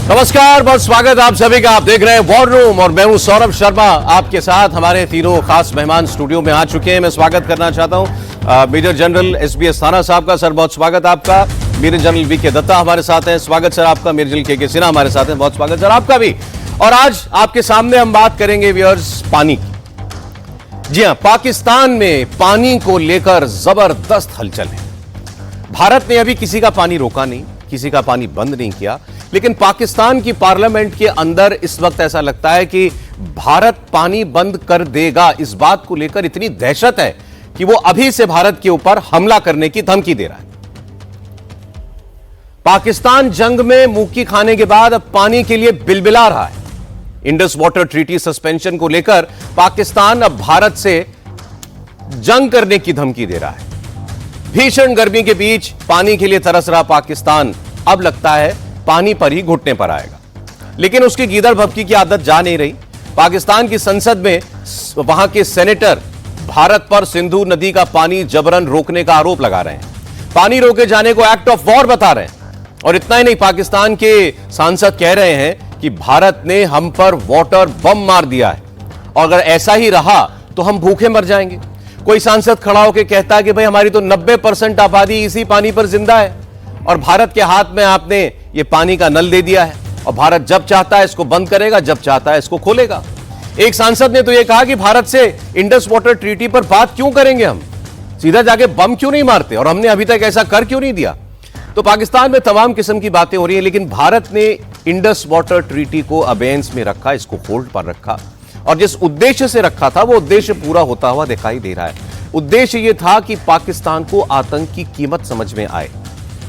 नमस्कार, बहुत स्वागत आप सभी का। आप देख रहे हैं वॉर रूम और मैं हूं सौरभ शर्मा आपके साथ। हमारे तीनों खास मेहमान स्टूडियो में आ चुके हैं। मैं स्वागत करना चाहता हूं मेजर जनरल एसबीएस थाना साहब का। सर बहुत स्वागत आपका। मेजर जनरल वीके दत्ता हमारे साथ हैं, स्वागत सर आपका। मेजर जनरल के सिन्हा हमारे साथ हैं, बहुत स्वागत सर आपका भी। और आज आपके सामने हम बात करेंगे व्यूअर्स पानी की। जी हां, पाकिस्तान में पानी को लेकर जबरदस्त हलचल है। भारत ने अभी किसी का पानी रोका नहीं, किसी का पानी बंद नहीं किया, लेकिन पाकिस्तान की पार्लियामेंट के अंदर इस वक्त ऐसा लगता है कि भारत पानी बंद कर देगा। इस बात को लेकर इतनी दहशत है कि वो अभी से भारत के ऊपर हमला करने की धमकी दे रहा है। पाकिस्तान जंग में मुक्की खाने के बाद अब पानी के लिए बिलबिला रहा है। इंडस वाटर ट्रीटी सस्पेंशन को लेकर पाकिस्तान अब भारत से जंग करने की धमकी दे रहा है। भीषण गर्मी के बीच पानी के लिए तरस रहा पाकिस्तान अब लगता है पानी पर ही घुटने पर आएगा। लेकिन उसकी गीदड़ भभकी की आदत जा नहीं रही। पाकिस्तान की संसद में वहां के सेनेटर भारत पर सिंधु नदी का पानी जबरन रोकने का आरोप लगा रहे हैं। पानी रोके जाने को एक्ट ऑफ वॉर बता रहे हैं। और इतना ही नहीं, पाकिस्तान के सांसद कह रहे हैं कि भारत ने हम पर वाटर बम मार दिया है और अगर ऐसा ही रहा तो हम भूखे मर जाएंगे। कोई सांसद खड़ा होकर कहता है कि भाई हमारी तो 90% आबादी इसी पानी पर जिंदा है और भारत के हाथ में आपने ये पानी का नल दे दिया है और भारत जब चाहता है इसको बंद करेगा, जब चाहता है इसको खोलेगा। एक सांसद ने तो ये कहा कि भारत से इंडस वाटर ट्रीटी पर बात क्यों करेंगे, हम सीधा जाके बम क्यों नहीं मारते और हमने अभी तक ऐसा कर क्यों नहीं दिया। तो पाकिस्तान में तमाम किस्म की बातें हो रही है, लेकिन भारत ने इंडस वाटर ट्रीटी को अबेंस में रखा, इसको होल्ड पर रखा और जिस उद्देश्य से रखा था वो उद्देश्य पूरा होता हुआ दिखाई दे रहा है। उद्देश्य ये था कि पाकिस्तान को आतंक की कीमत समझ में आए,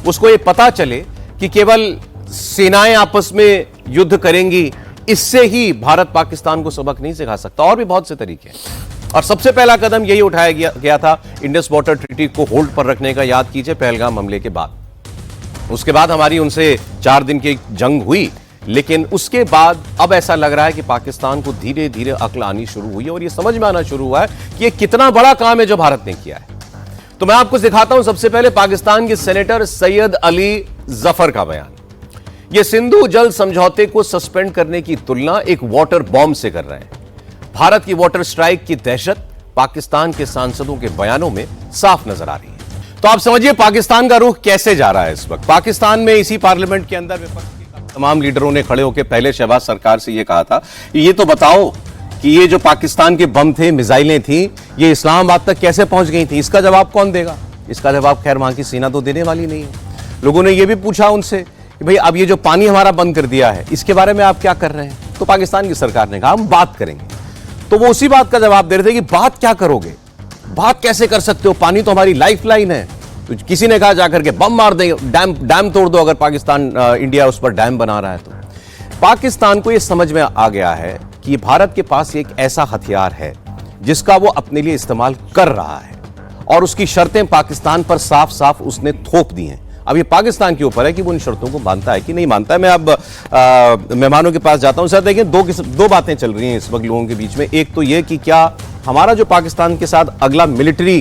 उसको ये पता चले कि केवल सेनाएं आपस में युद्ध करेंगी, इससे ही भारत पाकिस्तान को सबक नहीं सिखा सकता। और भी बहुत से तरीके हैं और सबसे पहला कदम यही उठाया गया था इंडस वाटर ट्रीटी को होल्ड पर रखने का। याद कीजिए पहलगाम हमले के बाद, उसके बाद हमारी उनसे 4 दिन की जंग हुई, लेकिन उसके बाद अब ऐसा लग रहा है कि पाकिस्तान को धीरे धीरे अक्ल आनी शुरू हुई है और यह समझ में आना शुरू हुआ है कि यह कितना बड़ा काम है जो भारत ने किया है। तो मैं आपको दिखाता हूं सबसे पहले पाकिस्तान के सेनेटर सैयद अली जफर का बयान। यह सिंधु जल समझौते को सस्पेंड करने की तुलना एक वाटर बॉम्ब से कर रहे हैं। भारत की वाटर स्ट्राइक की दहशत पाकिस्तान के सांसदों के बयानों में साफ नजर आ रही है। तो आप समझिए पाकिस्तान का रुख कैसे जा रहा है इस वक्त। पाकिस्तान में इसी पार्लियामेंट के अंदर विपक्ष के तमाम लीडरों ने खड़े होकर पहले शहबाज सरकार से यह कहा था कि ये तो बताओ कि ये जो पाकिस्तान के बम थे, मिसाइलें थी, ये इस्लामाबाद तक कैसे पहुंच गई थी, इसका जवाब कौन देगा। इसका जवाब खैर वहां की सेना तो देने वाली नहीं है। लोगों ने यह भी पूछा उनसे कि भाई अब ये जो पानी हमारा बंद कर दिया है इसके बारे में आप क्या कर रहे हैं। तो पाकिस्तान की सरकार ने कहा हम बात करेंगे। तो वो उसी बात का जवाब दे रहे थे कि बात क्या करोगे, बात कैसे कर सकते हो, पानी तो हमारी लाइफ लाइन है। तो किसी ने कहा जाकर के बम मार देंगे, डैम तोड़ दो अगर पाकिस्तान इंडिया उस पर डैम बना रहा है तो। पाकिस्तान को यह समझ में आ गया है कि भारत के पास एक ऐसा हथियार है जिसका वो अपने लिए इस्तेमाल कर रहा है और उसकी शर्तें पाकिस्तान पर साफ साफ उसने थोप दी हैं। अब ये पाकिस्तान के ऊपर है कि वो उन शर्तों को मानता है कि नहीं मानता है। मैं अब मेहमानों के पास जाता हूं। सर देखिए, दो बातें चल रही हैं इस वक्त लोगों के बीच में। एक तो ये कि क्या हमारा जो पाकिस्तान के साथ अगला मिलिट्री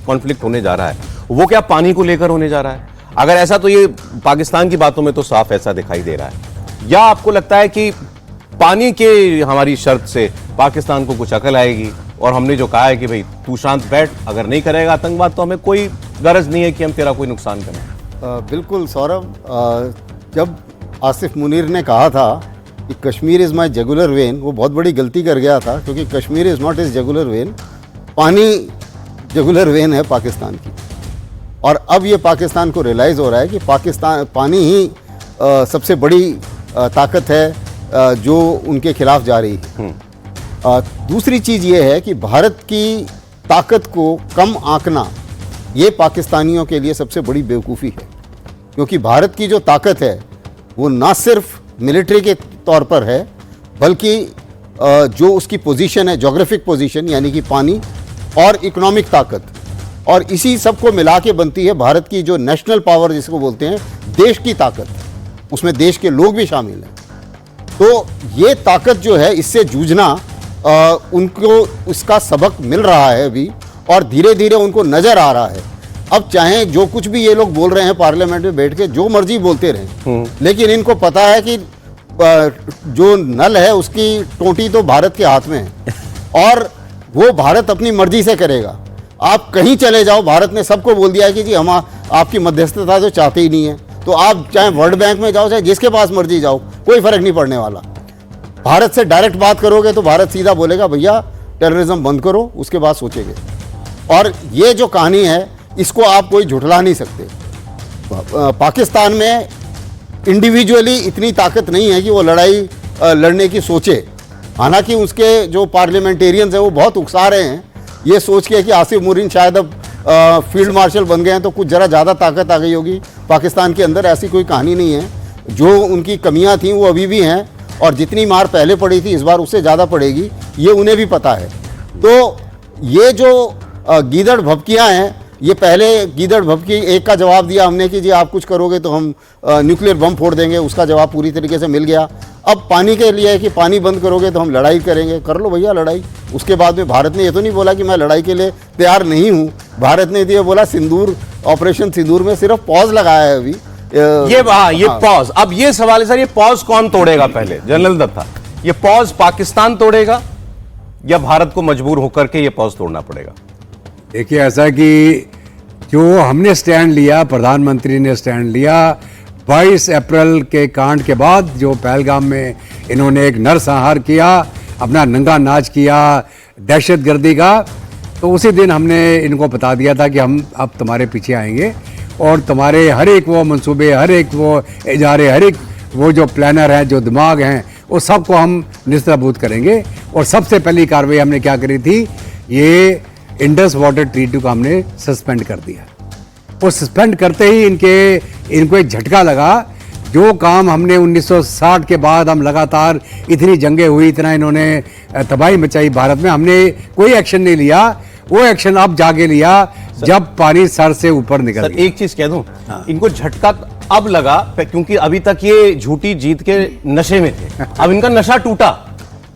कॉन्फ्लिक्ट होने जा रहा है वो क्या पानी को लेकर होने जा रहा है। अगर ऐसा तो ये पाकिस्तान की बातों में तो साफ ऐसा दिखाई दे रहा है। या आपको लगता है कि पानी के हमारी शर्त से पाकिस्तान को कुछ अकल आएगी और हमने जो कहा है कि भाई तू शांत बैठ, अगर नहीं करेगा आतंकवाद तो हमें कोई गरज नहीं है कि हम तेरा कोई नुकसान करें। बिल्कुल सौरभ, जब आसिफ मुनीर ने कहा था कि Kashmir is my jugular vein, वो बहुत बड़ी गलती कर गया था क्योंकि Kashmir is not is jugular vein, पानी जुगुलर वेन है पाकिस्तान की। और अब ये पाकिस्तान को रियलाइज़ हो रहा है कि पाकिस्तान पानी ही सबसे बड़ी ताकत है जो उनके खिलाफ जा रही है। दूसरी चीज़ ये है कि भारत की ताकत को कम आंकना ये पाकिस्तानियों के लिए सबसे बड़ी बेवकूफ़ी है, क्योंकि भारत की जो ताकत है वो ना सिर्फ मिलिट्री के तौर पर है बल्कि जो उसकी पोजीशन है, जोग्राफिक पोजीशन यानी कि पानी और इकोनॉमिक ताकत, और इसी सब को मिला के बनती है भारत की जो नेशनल पावर जिसको बोलते हैं, देश की ताकत। उसमें देश के लोग भी शामिल हैं। तो ये ताकत जो है इससे जूझना उनको उसका सबक मिल रहा है अभी और धीरे धीरे उनको नज़र आ रहा है। अब चाहे जो कुछ भी ये लोग बोल रहे हैं पार्लियामेंट में बैठ के जो मर्जी बोलते रहें, लेकिन इनको पता है कि जो नल है उसकी टोंटी तो भारत के हाथ में है और वो भारत अपनी मर्जी से करेगा। आप कहीं चले जाओ, भारत ने सबको बोल दिया है कि जी हम आपकी मध्यस्थता तो चाहते ही नहीं है, तो आप चाहे वर्ल्ड बैंक में जाओ, चाहे जिसके पास मर्जी जाओ, कोई फर्क नहीं पड़ने वाला। भारत से डायरेक्ट बात करोगे तो भारत सीधा बोलेगा भैया टेररिज्म बंद करो, उसके बाद सोचेंगे। और ये जो कहानी है इसको आप कोई झुठला नहीं सकते। पाकिस्तान में इंडिविजुअली इतनी ताकत नहीं है कि वो लड़ाई लड़ने की सोचे। हालांकि उसके जो पार्लियामेंटेरियंस हैं वो बहुत उकसा रहे हैं ये सोच के कि आसिफ मुनीर शायद अब फील्ड मार्शल बन गए हैं तो कुछ ज़रा ज़्यादा ताकत आ गई होगी पाकिस्तान के अंदर। ऐसी कोई कहानी नहीं है। जो उनकी कमियां थीं वो अभी भी हैं और जितनी मार पहले पड़ी थी इस बार उससे ज़्यादा पड़ेगी, ये उन्हें भी पता है। तो ये जो गीदड़ भभकियाँ हैं, ये पहले गीदड़ भभकी एक का जवाब दिया हमने कि जी आप कुछ करोगे तो हम न्यूक्लियर बम फोड़ देंगे, उसका जवाब पूरी तरीके से मिल गया। अब पानी के लिए है कि पानी बंद करोगे तो हम लड़ाई करेंगे, कर लो भैया लड़ाई। उसके बाद में भारत ने ये तो नहीं बोला कि मैं लड़ाई के लिए तैयार नहीं हूँ। भारत ने ये बोला सिंदूर, ऑपरेशन सिंदूर में सिर्फ पॉज लगाया है अभी। ये पॉज, अब ये सवाल है सर, ये पॉज कौन तोड़ेगा? पहले जनरल दत्ता, ये पॉज पाकिस्तान तोड़ेगा या भारत को मजबूर होकर के ये पॉज तोड़ना पड़ेगा? देखिए, ऐसा कि जो हमने स्टैंड लिया, प्रधानमंत्री ने स्टैंड लिया 22 अप्रैल के कांड के बाद, जो पहलगाम में इन्होंने एक नरसंहार किया, अपना नंगा नाच किया दहशतगर्दी का, तो उसी दिन हमने इनको बता दिया था कि हम अब तुम्हारे पीछे आएंगे और तुम्हारे हर एक वो मंसूबे, हर एक वो इजारे, हर एक वो जो प्लानर हैं, जो दिमाग हैं, वो सबको हम निस्ताबूद करेंगे। और सबसे पहली कार्रवाई हमने क्या करी थी, ये इंडस वाटर ट्रीटी को हमने सस्पेंड कर दिया। वो सस्पेंड करते ही इनको एक झटका लगा। जो काम हमने 1960 के बाद हम लगातार इतनी जंगें हुई, इतना इन्होंने तबाही मचाई भारत में, हमने कोई एक्शन नहीं लिया। वो एक्शन अब जाके लिया जब पानी सर से ऊपर निकल गया। एक चीज कह दूं, इनको झटका अब लगा क्योंकि अभी तक ये झूठी जीत के नशे में थे। अब इनका नशा टूटा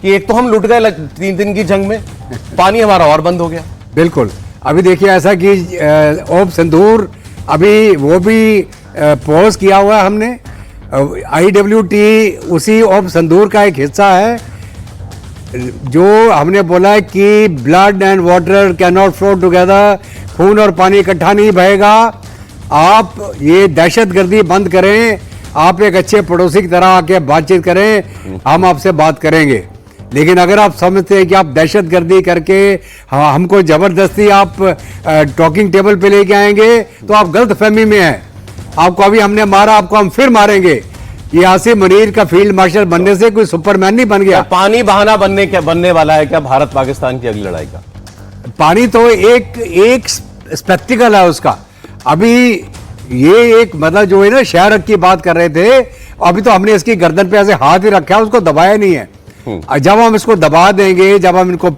कि एक तो हम लुट गए 3 दिन की जंग में, पानी हमारा और बंद हो गया। बिल्कुल। अभी देखिए ऐसा कि ऑप सिंदूर अभी वो भी पॉज किया हुआ है हमने। IWT उसी ऑप सिंदूर का एक हिस्सा है। जो हमने बोला है कि blood and water can not flow together, खून और पानी इकट्ठा नहीं बहेगा। आप ये दहशतगर्दी बंद करें, आप एक अच्छे पड़ोसी की तरह आके बातचीत करें, हम आपसे बात करेंगे। लेकिन अगर आप समझते हैं कि आप दहशतगर्दी करके हमको जबरदस्ती आप टॉकिंग टेबल पे लेके आएंगे, तो आप गलत फहमी में हैं। आपको अभी हमने मारा, आपको हम फिर मारेंगे। ये आसिफ मुनीर का फील्ड मार्शल बनने से कोई सुपरमैन नहीं बन गया। पानी बहाना बनने वाला है क्या भारत पाकिस्तान की अगली लड़ाई का? पानी तो एक स्पेक्टिकल है उसका। अभी ये एक मतलब जो है ना, शहरक की बात कर रहे थे, अभी तो हमने इसकी गर्दन पे ऐसे हाथ ही रखा है, उसको दबाया नहीं है। जब हम इसको दबा देंगे, जब हम इनको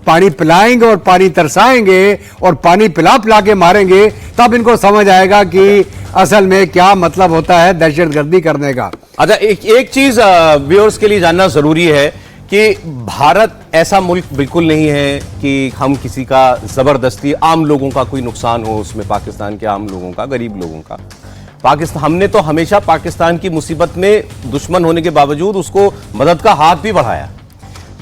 पानी पिलाएंगे और पानी तरसाएंगे और पानी पिला के मारेंगे, तब इनको समझ आएगा कि असल में क्या मतलब होता है दहशतगर्दी करने का। अच्छा, एक चीज व्यूअर्स के लिए जानना जरूरी है कि भारत ऐसा मुल्क बिल्कुल नहीं है कि हम किसी का जबरदस्ती, आम लोगों का कोई नुकसान हो उसमें, पाकिस्तान के आम लोगों का, गरीब लोगों का। पाकिस्तान, हमने तो हमेशा पाकिस्तान की मुसीबत में दुश्मन होने के बावजूद उसको मदद का हाथ भी बढ़ाया।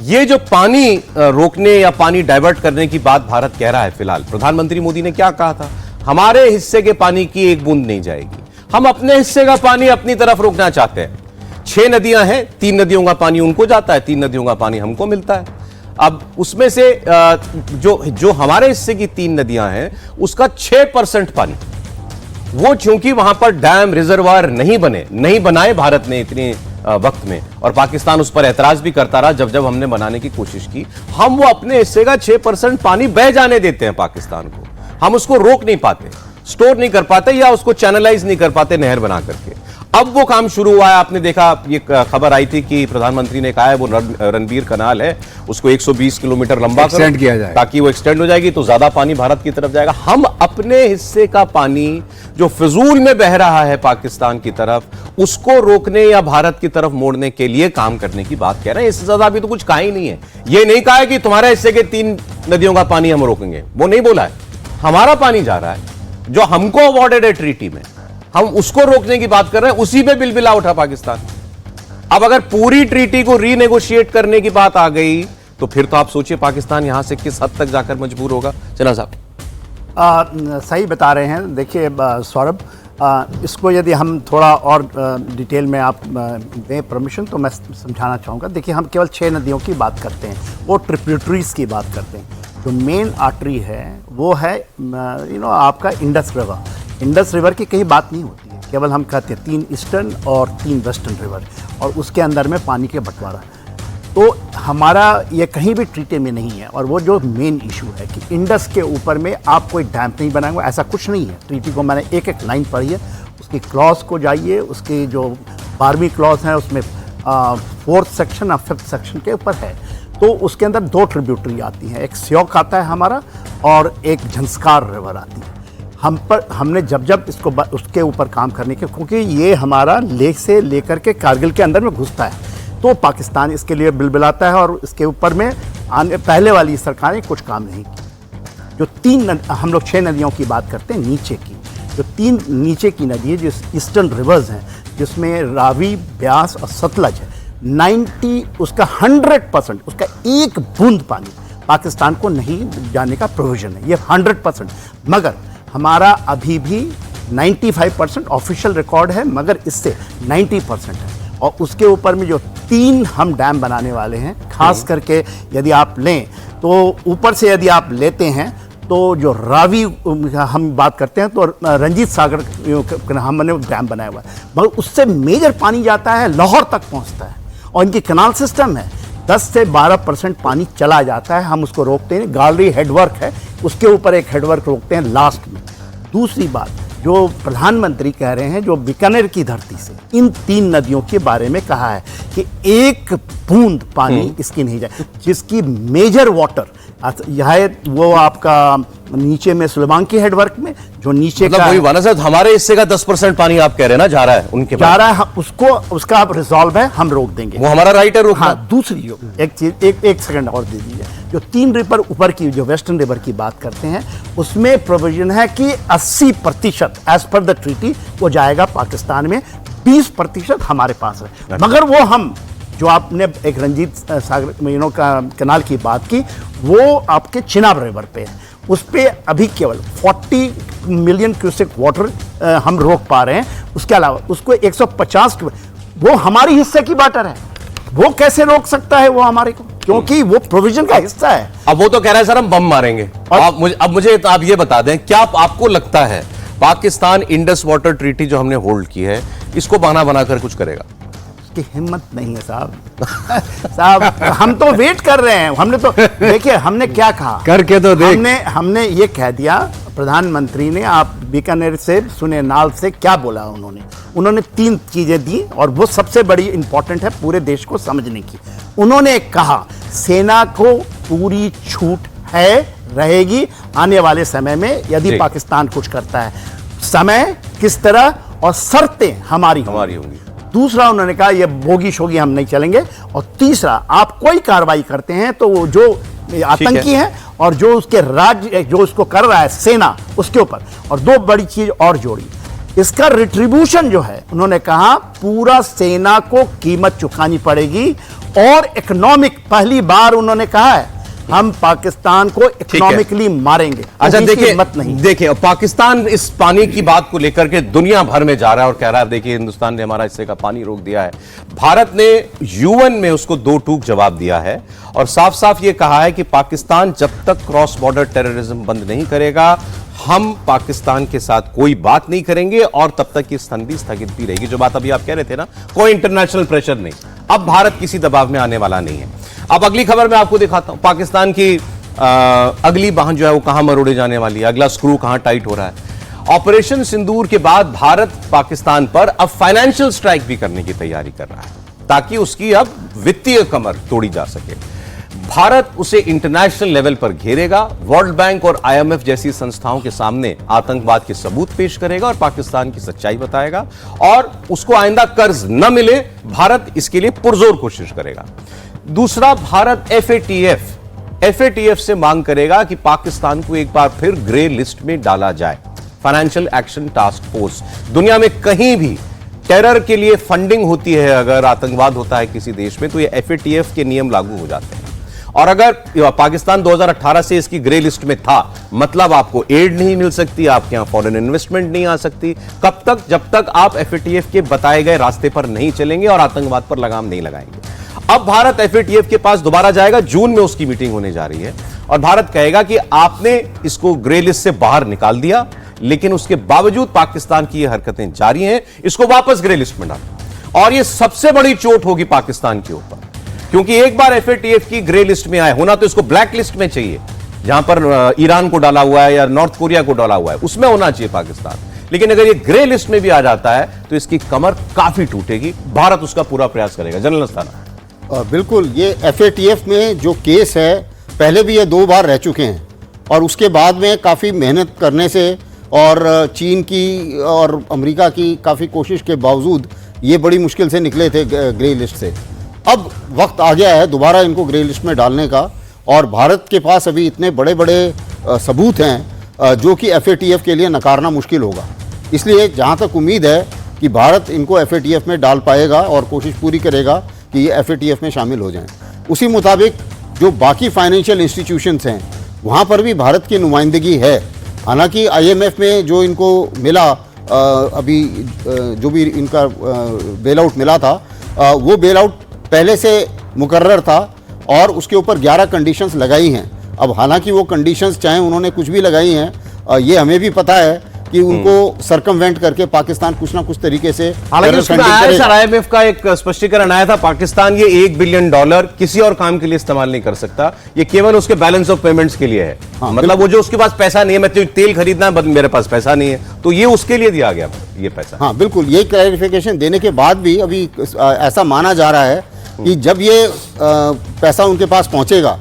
ये जो पानी रोकने या पानी डाइवर्ट करने की बात भारत कह रहा है, फिलहाल प्रधानमंत्री मोदी ने क्या कहा था, हमारे हिस्से के पानी की एक बूंद नहीं जाएगी, हम अपने हिस्से का पानी अपनी तरफ रोकना चाहते हैं। 6 नदियां हैं, 3 नदियों का पानी उनको जाता है, 3 नदियों का पानी हमको मिलता है। अब उसमें से जो हमारे हिस्से की 3 नदियां हैं उसका 6% पानी, वो चूंकि वहां पर डैम, रिजर्वायर नहीं बनाए भारत ने इतने वक्त में, और पाकिस्तान उस पर एतराज भी करता रहा जब हमने बनाने की कोशिश की, हम वो अपने हिस्से का 6% पानी बह जाने देते हैं पाकिस्तान को। हम उसको रोक नहीं पाते, स्टोर नहीं कर पाते या उसको चैनलाइज नहीं कर पाते नहर बना करके। अब वो काम शुरू हुआ है। आपने देखा, ये खबर आई थी कि प्रधानमंत्री ने कहा है वो रणबीर कनाल है, उसको 120 किलोमीटर लंबा एक्सटेंड किया जाए, ताकि वो एक्सटेंड हो जाएगी तो ज्यादा पानी भारत की तरफ जाएगा। हम अपने हिस्से का पानी जो फिजूल में बह रहा है पाकिस्तान की तरफ, उसको रोकने या भारत की तरफ मोड़ने के लिए काम करने की बात कह रहे हैं। इससे ज्यादा अभी तो कुछ कहा ही नहीं है। ये नहीं कहा है कि तुम्हारे हिस्से के 3 नदियों का पानी हम रोकेंगे, वो नहीं बोला है। हमारा पानी जा रहा है जो हमको अवॉर्डेड है ट्रीटी में, हम उसको रोकने की बात कर रहे हैं। उसी पे बिलबिला उठा पाकिस्तान। अब अगर पूरी ट्रीटी को रीनेगोशिएट करने की बात आ गई तो फिर तो आप सोचिए पाकिस्तान यहां से किस हद तक जाकर मजबूर होगा। चला साहब। सही बता रहे हैं। देखिए सौरभ, इसको यदि हम थोड़ा और डिटेल में आप दें परमिशन तो मैं समझाना चाहूँगा। देखिए, हम केवल 6 नदियों की बात करते हैं, वो ट्रिब्यूटरीज की बात करते हैं। जो मेन आर्टरी है वो है आपका इंडस रिवर। इंडस रिवर की कहीं बात नहीं होती है, केवल हम कहते हैं 3 ईस्टर्न और 3 वेस्टर्न रिवर, और उसके अंदर में पानी के बंटवारा। तो हमारा ये कहीं भी ट्रीटी में नहीं है। और वो जो मेन इशू है कि इंडस के ऊपर में आप कोई डैम नहीं बनाएंगे, ऐसा कुछ नहीं है। ट्रीटी को मैंने एक एक लाइन पढ़ी है, उसकी क्लॉज को जाइए, उसकी जो 12वीं क्लॉज है उसमें 4th सेक्शन और 5th सेक्शन के ऊपर है। तो उसके अंदर 2 ट्रिब्यूटरी आती हैं, एक स्योक आता है हमारा और एक झंस्कार रिवर आती है। हमने जब इसको उसके ऊपर काम करने के, क्योंकि ये हमारा लेह से लेकर के कारगिल के अंदर में घुसता है, तो पाकिस्तान इसके लिए बिलबिलाता है और इसके ऊपर में आने पहले वाली सरकारें कुछ काम नहीं की। जो 3 हम लोग 6 नदियों की बात करते हैं नीचे की, जो 3 नीचे की नदी है, जो ईस्टर्न रिवर्स हैं, जिसमें रावी, ब्यास और सतलज है, 100% उसका एक बूंद पानी पाकिस्तान को नहीं जाने का प्रोविजन है, ये 100%। मगर हमारा अभी भी 95% ऑफिशियल रिकॉर्ड है, मगर इससे 90% है। और उसके ऊपर में जो 3 हम डैम बनाने वाले हैं, खास करके यदि आप लें तो ऊपर से यदि आप लेते हैं तो जो रावी हम बात करते हैं तो रंजीत सागर हमने डैम बनाया हुआ है, मगर उससे मेजर पानी जाता है लाहौर तक पहुंचता है। और इनकी कनाल सिस्टम है, 10 से 12% पानी चला जाता है, हम उसको रोकते हैं। गालरी हेडवर्क है, उसके ऊपर एक हेडवर्क रोकते हैं लास्ट में। दूसरी बात, जो प्रधानमंत्री कह रहे हैं, जो बीकानेर की धरती से इन 3 नदियों के बारे में कहा है कि एक बूंद पानी इसकी नहीं जाए, जिसकी मेजर वाटर यह वो आपका नीचे में सुलेमान की हेडवर्क में जो नीचे मतलब का वही वाना साहब, हमारे हिस्से का 10% पानी आप कह रहे हैं ना जा रहा है उनके जा रहा है, उसको उसका अब रिजॉल्व है, हम रोक देंगे, वो हमारा राइट है रोकना। हाँ, दूसरी जो एक चीज, एक सेकंड और दे दीजिए। जो 3 रिवर ऊपर की, जो वेस्टर्न रिवर की बात करते हैं, उसमें प्रोविजन है कि 80% एज पर द ट्रीटी वो जाएगा पाकिस्तान में, 20% हमारे पास है। मगर वो हम जो आपने एक रंजीत सागर का कनाल की बात की, वो आपके चिनाब रिवर पे है, उस पे अभी केवल 40 मिलियन क्यूसेक वाटर हम रोक पा रहे हैं। उसके अलावा उसको 150 वो हमारी हिस्से की वाटर है, वो कैसे रोक सकता है वो हमारे को, क्योंकि वो प्रोविजन का हिस्सा है। अब वो तो कह रहा है सर हम बम मारेंगे। अब मुझे तो आप ये बता दें, क्या आपको लगता है पाकिस्तान इंडस वाटर ट्रीटी जो हमने होल्ड की है, इसको बहाना बनाकर कुछ करेगा? की हिम्मत नहीं है साहब। साहब हम तो वेट कर रहे हैं। हमने तो देखिए हमने क्या कहा, करके तो देख। हमने ये कह दिया, प्रधानमंत्री ने, आप बीकानेर से सुने नाल से क्या बोला उन्होंने 3 चीजें दी, और वो सबसे बड़ी इंपॉर्टेंट है पूरे देश को समझने की। उन्होंने कहा सेना को पूरी छूट है, रहेगी आने वाले समय में यदि पाकिस्तान कुछ करता है। समय किस तरह और शर्तें हमारी होंगी। दूसरा उन्होंने कहा ये बोगी शोगी हम नहीं चलेंगे। और तीसरा, आप कोई कार्रवाई करते हैं तो वो जो आतंकी है और जो उसके राज्य जो उसको कर रहा है सेना, उसके ऊपर। और 2 बड़ी चीज और जोड़ी, इसका रिट्रीब्यूशन जो है, उन्होंने कहा पूरा सेना को कीमत चुकानी पड़ेगी। और इकोनॉमिक, पहली बार उन्होंने कहा है हम पाकिस्तान को इकोनॉमिकली मारेंगे। अच्छा देखिए पाकिस्तान इस पानी की बात को लेकर के दुनिया भर में जा रहा है और कह रहा है देखिए हिंदुस्तान ने हमारा हिस्से का पानी रोक दिया है। भारत ने यूएन में उसको 2 टूक जवाब दिया है और साफ साफ ये कहा है कि पाकिस्तान जब तक क्रॉस बॉर्डर टेररिज्म बंद नहीं करेगा, हम पाकिस्तान के साथ कोई बात नहीं करेंगे और तब तक ये संधि स्थगित भी रहेगी। जो बात अभी आप कह रहे थे ना, कोई इंटरनेशनल प्रेशर नहीं, अब भारत किसी दबाव में आने वाला नहीं है। अब अगली खबर मैं आपको दिखाता हूं, पाकिस्तान की अगली बांह जो है वो कहां मरोड़े जाने वाली है, अगला स्क्रू कहां टाइट हो रहा है। ऑपरेशन सिंदूर के बाद भारत पाकिस्तान पर अब फाइनेंशियल स्ट्राइक भी करने की तैयारी कर रहा है ताकि उसकी अब वित्तीय कमर तोड़ी जा सके। भारत उसे इंटरनेशनल लेवल पर घेरेगा, वर्ल्ड बैंक और आईएमएफ जैसी संस्थाओं के सामने आतंकवाद के सबूत पेश करेगा और पाकिस्तान की सच्चाई बताएगा और उसको आइंदा कर्ज न मिले, भारत इसके लिए पुरजोर कोशिश करेगा। दूसरा, भारत एफएटीएफ से मांग करेगा कि पाकिस्तान को एक बार फिर ग्रे लिस्ट में डाला जाए। फाइनेंशियल एक्शन टास्क फोर्स दुनिया में कहीं भी टेरर के लिए फंडिंग होती है, अगर आतंकवाद होता है किसी देश में, तो ये FATF के नियम लागू हो जाते हैं। और अगर पाकिस्तान 2018 से इसकी ग्रे लिस्ट में था, मतलब आपको एड नहीं मिल सकती, आपके यहां फॉरेन इन्वेस्टमेंट नहीं आ सकती। कब तक? जब तक आप FATF के बताए गए रास्ते पर नहीं चलेंगे और आतंकवाद पर लगाम नहीं लगाएंगे। अब भारत FATF के पास दोबारा जाएगा, जून में उसकी मीटिंग होने जा रही है, और भारत कहेगा कि आपने इसको ग्रे लिस्ट से बाहर निकाल दिया, लेकिन उसके बावजूद पाकिस्तान की ये हरकतें जारी हैं, इसको वापस ग्रे लिस्ट में डालो। और ये सबसे बड़ी चोट होगी पाकिस्तान के ऊपर, क्योंकि एक बार FATF की ग्रे लिस्ट में आए, होना तो इसको ब्लैक लिस्ट में चाहिए, जहां पर ईरान को डाला हुआ है या नॉर्थ कोरिया को डाला हुआ है, उसमें होना चाहिए पाकिस्तान। लेकिन अगर ये ग्रे लिस्ट में भी आ जाता है तो इसकी कमर काफी टूटेगी। भारत उसका पूरा प्रयास करेगा। जनरल अस्थाना। बिल्कुल, ये FATF में जो केस है, पहले भी ये 2 बार रह चुके हैं, और उसके बाद में काफ़ी मेहनत करने से और चीन की और अमेरिका की काफ़ी कोशिश के बावजूद ये बड़ी मुश्किल से निकले थे ग्रे लिस्ट से। अब वक्त आ गया है दोबारा इनको ग्रे लिस्ट में डालने का, और भारत के पास अभी इतने बड़े बड़े सबूत हैं जो कि FATF के लिए नकारना मुश्किल होगा। इसलिए जहाँ तक उम्मीद है कि भारत इनको FATF में डाल पाएगा और कोशिश पूरी करेगा कि ये FATF में शामिल हो जाएं। उसी मुताबिक जो बाकी फाइनेंशियल इंस्टीट्यूशंस हैं वहाँ पर भी भारत की नुमाइंदगी है। हालांकि IMF में जो इनको मिला अभी जो भी इनका बेल आउट मिला था, वो बेल आउट पहले से मुकर्रर था और उसके ऊपर 11 कंडीशंस लगाई हैं। अब हालांकि वो कंडीशंस चाहे उन्होंने कुछ भी लगाई हैं, ये हमें भी पता है कि उनको सरकमवेंट करके पाकिस्तान कुछ ना कुछ तरीके से, हालांकि उसमें आया सर, IMF का एक स्पष्टीकरण आया था, पाकिस्तान ये $1 बिलियन किसी और काम के लिए इस्तेमाल नहीं कर सकता, ये केवल उसके बैलेंस ऑफ पेमेंट्स के लिए है। हाँ, मतलब वो जो उसके पास पैसा नहीं है, मैं तेल खरीदना है, मेरे पास पैसा नहीं है, तो ये उसके लिए दिया गया ये पैसा। हाँ बिल्कुल, ये क्लैरिफिकेशन देने के बाद भी अभी ऐसा माना जा रहा है कि जब ये पैसा उनके पास पहुंचेगा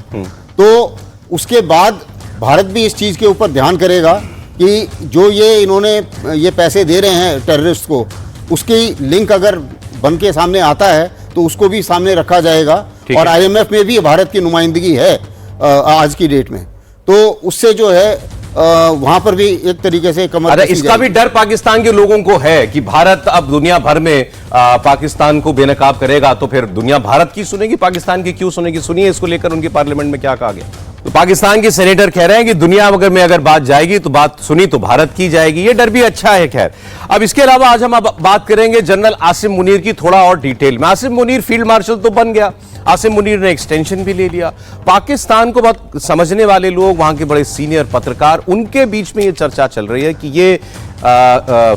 तो उसके बाद भारत भी इस चीज़ के ऊपर ध्यान करेगा कि जो ये इन्होंने ये पैसे दे रहे हैं टेररिस्ट को, उसकी लिंक अगर बन के सामने आता है तो उसको भी सामने रखा जाएगा। और IMF में भी भारत की नुमाइंदगी है आज की डेट में, तो उससे जो है वहां पर भी एक तरीके से कमर कसी इसका भी डर पाकिस्तान के लोगों को है कि भारत अब दुनिया भर में पाकिस्तान को बेनकाब करेगा, तो फिर दुनिया भारत की सुनेगी, पाकिस्तान की क्यों सुनेगी? सुनिए इसको लेकर उनकी पार्लियामेंट में क्या कहा गया। तो पाकिस्तान के सेनेटर कह रहे हैं कि दुनिया में अगर बात जाएगी तो बात सुनी तो भारत की जाएगी। ये डर भी अच्छा है। खैर, अब इसके अलावा आज हम बात करेंगे जनरल आसिम मुनीर की थोड़ा और डिटेल में। आसिम मुनीर फील्ड मार्शल तो बन गया, आसिम मुनीर ने एक्सटेंशन भी ले लिया। पाकिस्तान को बहुत समझने वाले लोग, वहां के बड़े सीनियर पत्रकार, उनके बीच में ये चर्चा चल रही है कि ये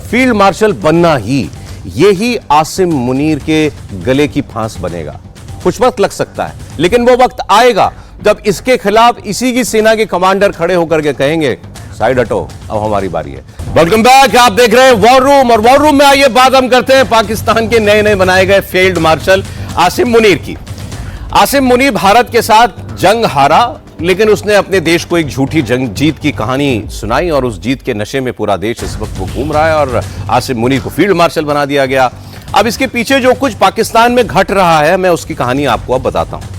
फील्ड मार्शल बनना ही, यही आसिम मुनीर के गले की फांस बनेगा। कुछ वक्त लग सकता है, लेकिन वो वक्त आएगा जब इसके खिलाफ इसी की सेना के कमांडर खड़े होकर के कहेंगे साइड हटो, अब हमारी बारी है। वेलकम बैक, आप देख रहे हैं वॉर रूम, और वॉर रूम में आइए बात हम करते हैं पाकिस्तान के नए नए बनाए गए फील्ड मार्शल आसिम मुनीर की। आसिम मुनीर भारत के साथ जंग हारा, लेकिन उसने अपने देश को एक झूठी जंग जीत की कहानी सुनाई, और उस जीत के नशे में पूरा देश इस वक्त वो घूम रहा है, और आसिम मुनीर को फील्ड मार्शल बना दिया गया। अब इसके पीछे जो कुछ पाकिस्तान में घट रहा है, मैं उसकी कहानी आपको अब बताता हूं।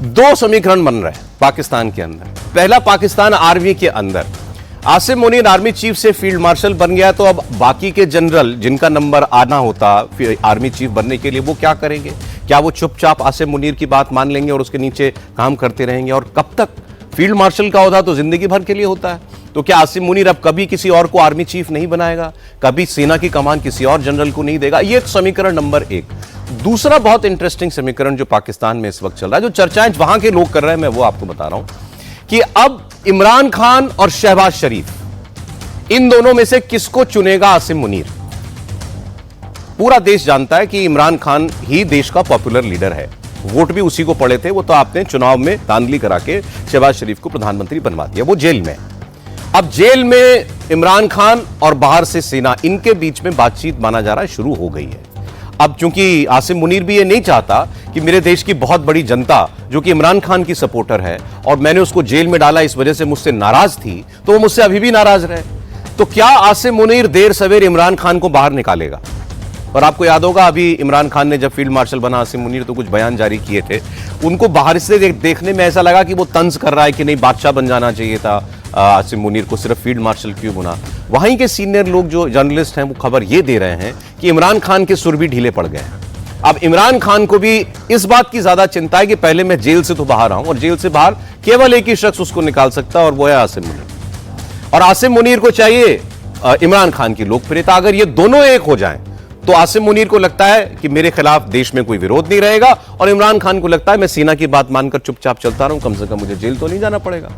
2 समीकरण बन रहे हैं पाकिस्तान के अंदर। पहला, पाकिस्तान आर्मी के अंदर आसिम मुनीर आर्मी चीफ से फील्ड मार्शल बन गया, तो अब बाकी के जनरल जिनका नंबर आना होता आर्मी चीफ बनने के लिए, वो क्या करेंगे? क्या वो चुपचाप आसिम मुनीर की बात मान लेंगे और उसके नीचे काम करते रहेंगे? और कब तक? फील्ड मार्शल का ओहदा तो जिंदगी भर के लिए होता है, तो क्या आसिम मुनीर अब कभी किसी और को आर्मी चीफ नहीं बनाएगा? कभी सेना की कमान किसी और जनरल को नहीं देगा? ये समीकरण नंबर 1। दूसरा बहुत इंटरेस्टिंग समीकरण जो पाकिस्तान में इस वक्त चल रहा है, जो चर्चाएं वहां के लोग कर रहे हैं, मैं वो आपको बता रहा हूं कि अब इमरान खान और शहबाज शरीफ, इन दोनों में से किसको चुनेगा आसिम मुनीर? पूरा देश जानता है कि इमरान खान ही देश का पॉपुलर लीडर है, वोट भी उसी को पड़े थे, वो तो आपने चुनाव में धांधली करा के शहबाज शरीफ को प्रधानमंत्री बनवा दिया, वो जेल में। अब जेल में इमरान खान और बाहर से सेना, इनके बीच में बातचीत माना जा रहा है शुरू हो गई है। अब चूंकि आसिम मुनीर भी ये नहीं चाहता कि मेरे देश की बहुत बड़ी जनता जो कि इमरान खान की सपोर्टर है और मैंने उसको जेल में डाला इस वजह से मुझसे नाराज थी, तो वो मुझसे अभी भी नाराज रहे। तो क्या आसिम मुनीर देर सवेर इमरान खान को बाहर निकालेगा? और आपको याद होगा अभी इमरान खान ने जब फील्ड मार्शल बना आसिम मुनीर तो कुछ बयान जारी किए थे, उनको बाहर से देखने में ऐसा लगा कि वो तंज कर रहा है कि नहीं बादशाह बन जाना चाहिए था, आसिम मुनीर को सिर्फ फील्ड मार्शल क्यों बुना। वहीं के सीनियर लोग जो जर्नलिस्ट हैं वो खबर ये दे रहे हैं कि इमरान खान के सुर भी ढीले पड़ गए हैं। अब इमरान खान को भी इस बात की ज्यादा चिंता है कि पहले मैं जेल से तो बाहर आऊं, और जेल से बाहर केवल एक ही शख्स उसको निकाल सकता है और वो है आसिम मुनीर। और आसिम मुनीर को चाहिए इमरान खान की लोकप्रियता। अगर ये दोनों एक हो जाएं तो आसिम मुनीर को लगता है कि मेरे खिलाफ देश में कोई विरोध नहीं रहेगा, और इमरान खान को लगता है मैं सेना की बात मानकर चुपचाप चलता रहूं, कम से कम मुझे जेल तो नहीं जाना पड़ेगा।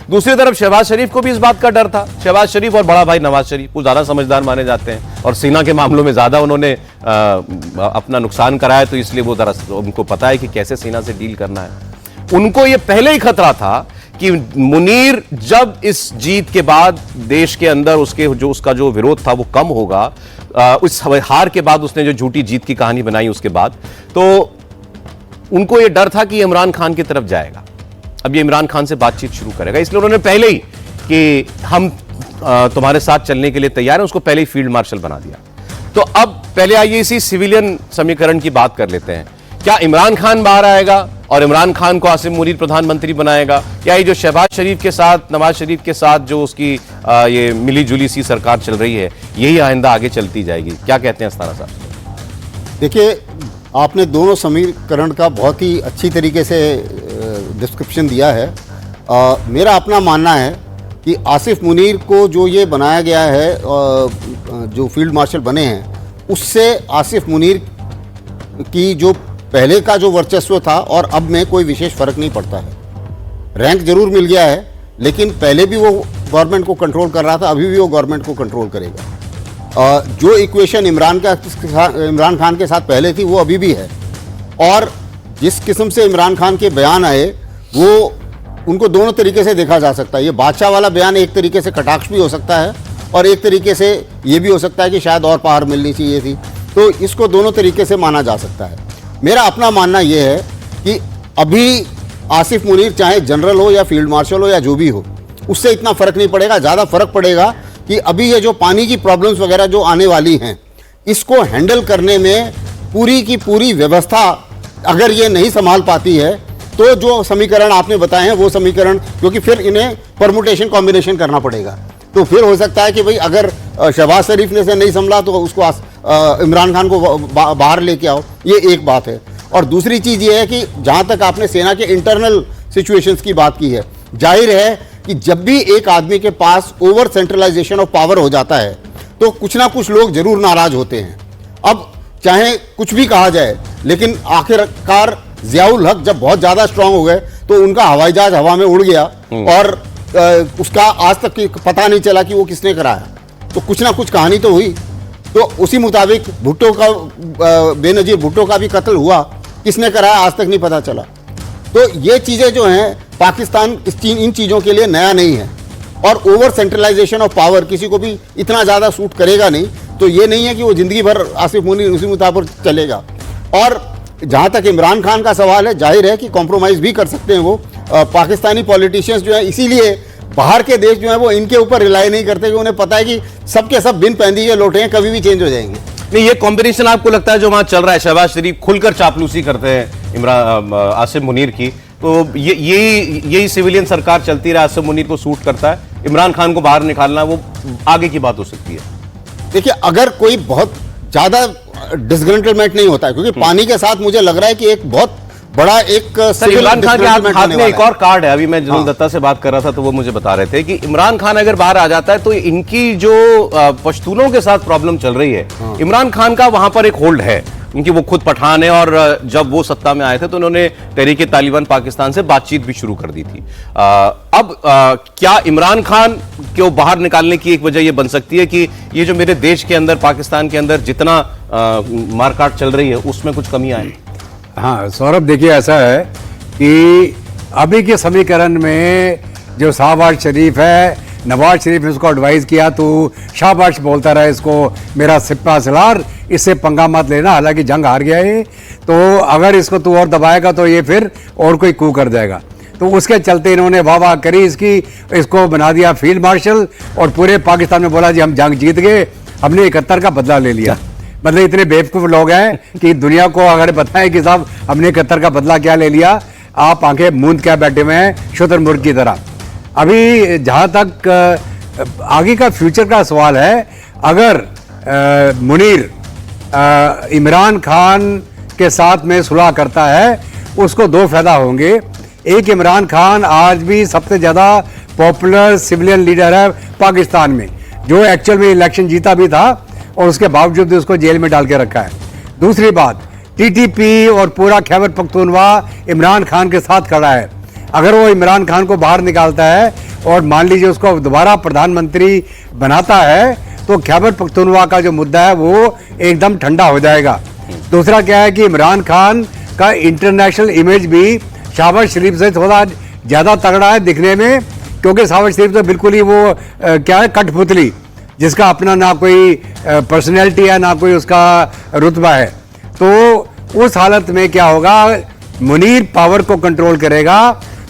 दूसरी तरफ शहबाज शरीफ को भी इस बात का डर था। शहबाज शरीफ और बड़ा भाई नवाज शरीफ वो ज्यादा समझदार माने जाते हैं और सेना के मामलों में ज्यादा उन्होंने अपना नुकसान कराया, तो इसलिए वो दरअसल उनको पता है कि कैसे सेना से डील करना है। उनको ये पहले ही खतरा था कि मुनीर जब इस जीत के बाद देश के अंदर उसका जो विरोध था वो कम होगा, उस हार के बाद उसने जो झूठी जीत की कहानी बनाई उसके बाद, तो उनको ये डर था कि इमरान खान की तरफ जाएगा। अब ये इमरान खान से बातचीत शुरू करेगा, इसलिए उन्होंने पहले ही कि हम तुम्हारे साथ चलने के लिए तैयार हैं, उसको पहले ही फील्ड मार्शल बना दिया। तो अब पहले आइए इसी सिविलियन समीकरण की बात कर लेते हैं। क्या इमरान खान बाहर आएगा और इमरान खान को आसिम मुनीर प्रधानमंत्री बनाएगा, या ये जो शहबाज शरीफ के साथ नवाज शरीफ के साथ जो उसकी ये मिली जुली सी सरकार चल रही है, यही आइंदा आगे चलती जाएगी? क्या कहते हैं अस्थाना साहब? देखिए, आपने दोनों समीकरण का बहुत ही अच्छी तरीके से डिस्क्रिप्शन दिया है। मेरा अपना मानना है कि आसिफ मुनीर को जो ये बनाया गया है, जो फील्ड मार्शल बने हैं, उससे आसिफ मुनीर की जो पहले का जो वर्चस्व था और अब में कोई विशेष फर्क नहीं पड़ता है। रैंक जरूर मिल गया है, लेकिन पहले भी वो गवर्नमेंट को कंट्रोल कर रहा था, अभी भी वो गवर्नमेंट को कंट्रोल करेगा। जो इक्वेशन इमरान खान के साथ पहले थी वो अभी भी है, और जिस किस्म से इमरान खान के बयान आए वो उनको दोनों तरीके से देखा जा सकता है। ये बादशाह वाला बयान एक तरीके से कटाक्ष भी हो सकता है, और एक तरीके से ये भी हो सकता है कि शायद और पावर मिलनी चाहिए थी। तो इसको दोनों तरीके से माना जा सकता है। मेरा अपना मानना यह है कि अभी आसिफ मुनीर चाहे जनरल हो या फील्ड मार्शल हो या जो भी हो, उससे इतना फ़र्क नहीं पड़ेगा। ज़्यादा फर्क पड़ेगा कि अभी ये जो पानी की प्रॉब्लम्स वगैरह जो आने वाली हैं, इसको हैंडल करने में पूरी की पूरी व्यवस्था अगर ये नहीं संभाल पाती है, तो जो समीकरण आपने बताए हैं वो समीकरण, क्योंकि फिर इन्हें परमुटेशन कॉम्बिनेशन करना पड़ेगा, तो फिर हो सकता है कि भाई अगर शहबाज शरीफ ने से नहीं संभला तो उसको इमरान खान को बाहर लेके आओ। ये एक बात है। और दूसरी चीज़ ये है कि जहाँ तक आपने सेना के इंटरनल सिचुएशंस की बात की है, जाहिर है कि जब भी एक आदमी के पास ओवर सेंट्रलाइजेशन ऑफ पावर हो जाता है तो कुछ ना कुछ लोग जरूर नाराज होते हैं। अब चाहे कुछ भी कहा जाए, लेकिन आखिरकार ज़ियाउल हक जब बहुत ज़्यादा स्ट्रांग हो गए तो उनका हवाई जहाज हवा में उड़ गया और उसका आज तक पता नहीं चला कि वो किसने कराया। तो कुछ ना कुछ कहानी तो हुई। तो उसी मुताबिक भुट्टो का, बेनजीर भुट्टो का भी कत्ल हुआ, किसने कराया आज तक नहीं पता चला। तो ये चीज़ें जो हैं, पाकिस्तान इन चीज़ों के लिए नया नहीं है, और ओवर सेंट्रलाइजेशन ऑफ पावर किसी को भी इतना ज़्यादा सूट करेगा नहीं। तो ये नहीं है कि वो ज़िंदगी भर आसिफ मुनीर उसी मुताबिक चलेगा। और जहाँ तक इमरान खान का सवाल है, जाहिर है कि कॉम्प्रोमाइज़ भी कर सकते हैं वो। पाकिस्तानी पॉलिटिशियंस जो है, इसीलिए बाहर के देश जो है वो इनके ऊपर रिलाई नहीं करते, कि उन्हें पता है कि सबके सब बिन पैंदी के लोटे हैं, कभी भी चेंज हो जाएंगे। नहीं, ये कॉम्बिनेशन आपको लगता है जो वहां चल रहा है, शहबाज शरीफ खुलकर चापलूसी करते हैं आसिम मुनीर की, तो यही सिविलियन सरकार चलती रहा, आसिम मुनीर को सूट करता है, इमरान खान को बाहर निकालना वो आगे की बात हो सकती है। देखिए, अगर कोई बहुत ज़्यादा डिसग्रंटलमेंट नहीं होता है, क्योंकि पानी के साथ मुझे लग रहा है कि एक बहुत बड़ा एक इमरान खान के हाथ में एक और कार्ड है। अभी मैं जनरल दत्ता से बात कर रहा था तो वो मुझे बता रहे थे कि इमरान खान अगर बाहर आ जाता है तो इनकी जो पश्तूनों के साथ प्रॉब्लम चल रही है, इमरान खान का वहां पर एक होल्ड है, क्योंकि वो खुद पठान है, और जब वो सत्ता में आए थे तो उन्होंने तहरीक तालिबान पाकिस्तान से बातचीत भी शुरू कर दी थी। अब क्या इमरान खान को बाहर निकालने की एक वजह ये बन सकती है कि ये जो मेरे देश के अंदर, पाकिस्तान के अंदर जितना मारकाट चल रही है उसमें कुछ कमी आए? हाँ सौरभ, देखिए ऐसा है कि अभी के समीकरण में जो शहबाज शरीफ है, नवाज शरीफ ने उसको एडवाइस किया, तो शाबाश बोलता रहा इसको मेरा सिप्पा सलार, इससे पंगा मत लेना, हालांकि जंग हार गया है, तो अगर इसको तू और दबाएगा तो ये फिर और कोई कू कर जाएगा। तो उसके चलते इन्होंने वाह करी इसको बना दिया फील्ड मार्शल, और पूरे पाकिस्तान में बोला जी हम जंग जीत गए, हमने 71 का बदला ले लिया। मतलब इतने बेवकूफ़ लोग हैं कि दुनिया को अगर बताएं कि साहब हमने 71 का बदला क्या ले लिया, आप आंखें मूंद क्या बैठे हुए हैं शुतुरमुर्ग की तरह। अभी जहाँ तक आगे का फ्यूचर का सवाल है, अगर मुनीर इमरान खान के साथ में सुलह करता है, उसको दो फायदा होंगे। एक, इमरान खान आज भी सबसे ज़्यादा पॉपुलर सिविलियन लीडर है पाकिस्तान में, जो एक्चुअल में इलेक्शन जीता भी था और उसके बावजूद उसको जेल में डाल के रखा है। दूसरी बात, टीटीपी और पूरा खैबर पख्तूनवा इमरान खान के साथ खड़ा है। अगर वो इमरान खान को बाहर निकालता है और मान लीजिए उसको दोबारा प्रधानमंत्री बनाता है, तो खैबर पख्तूनवा का जो मुद्दा है वो एकदम ठंडा हो जाएगा। दूसरा क्या है कि इमरान खान का इंटरनेशनल इमेज भी शहबाज शरीफ से थोड़ा ज़्यादा तगड़ा है दिखने में, क्योंकि शहबाज शरीफ तो बिल्कुल ही वो क्या है, कठपुतली, जिसका अपना ना कोई पर्सनैलिटी है ना कोई उसका रुतबा है। तो उस हालत में क्या होगा, मुनीर पावर को कंट्रोल करेगा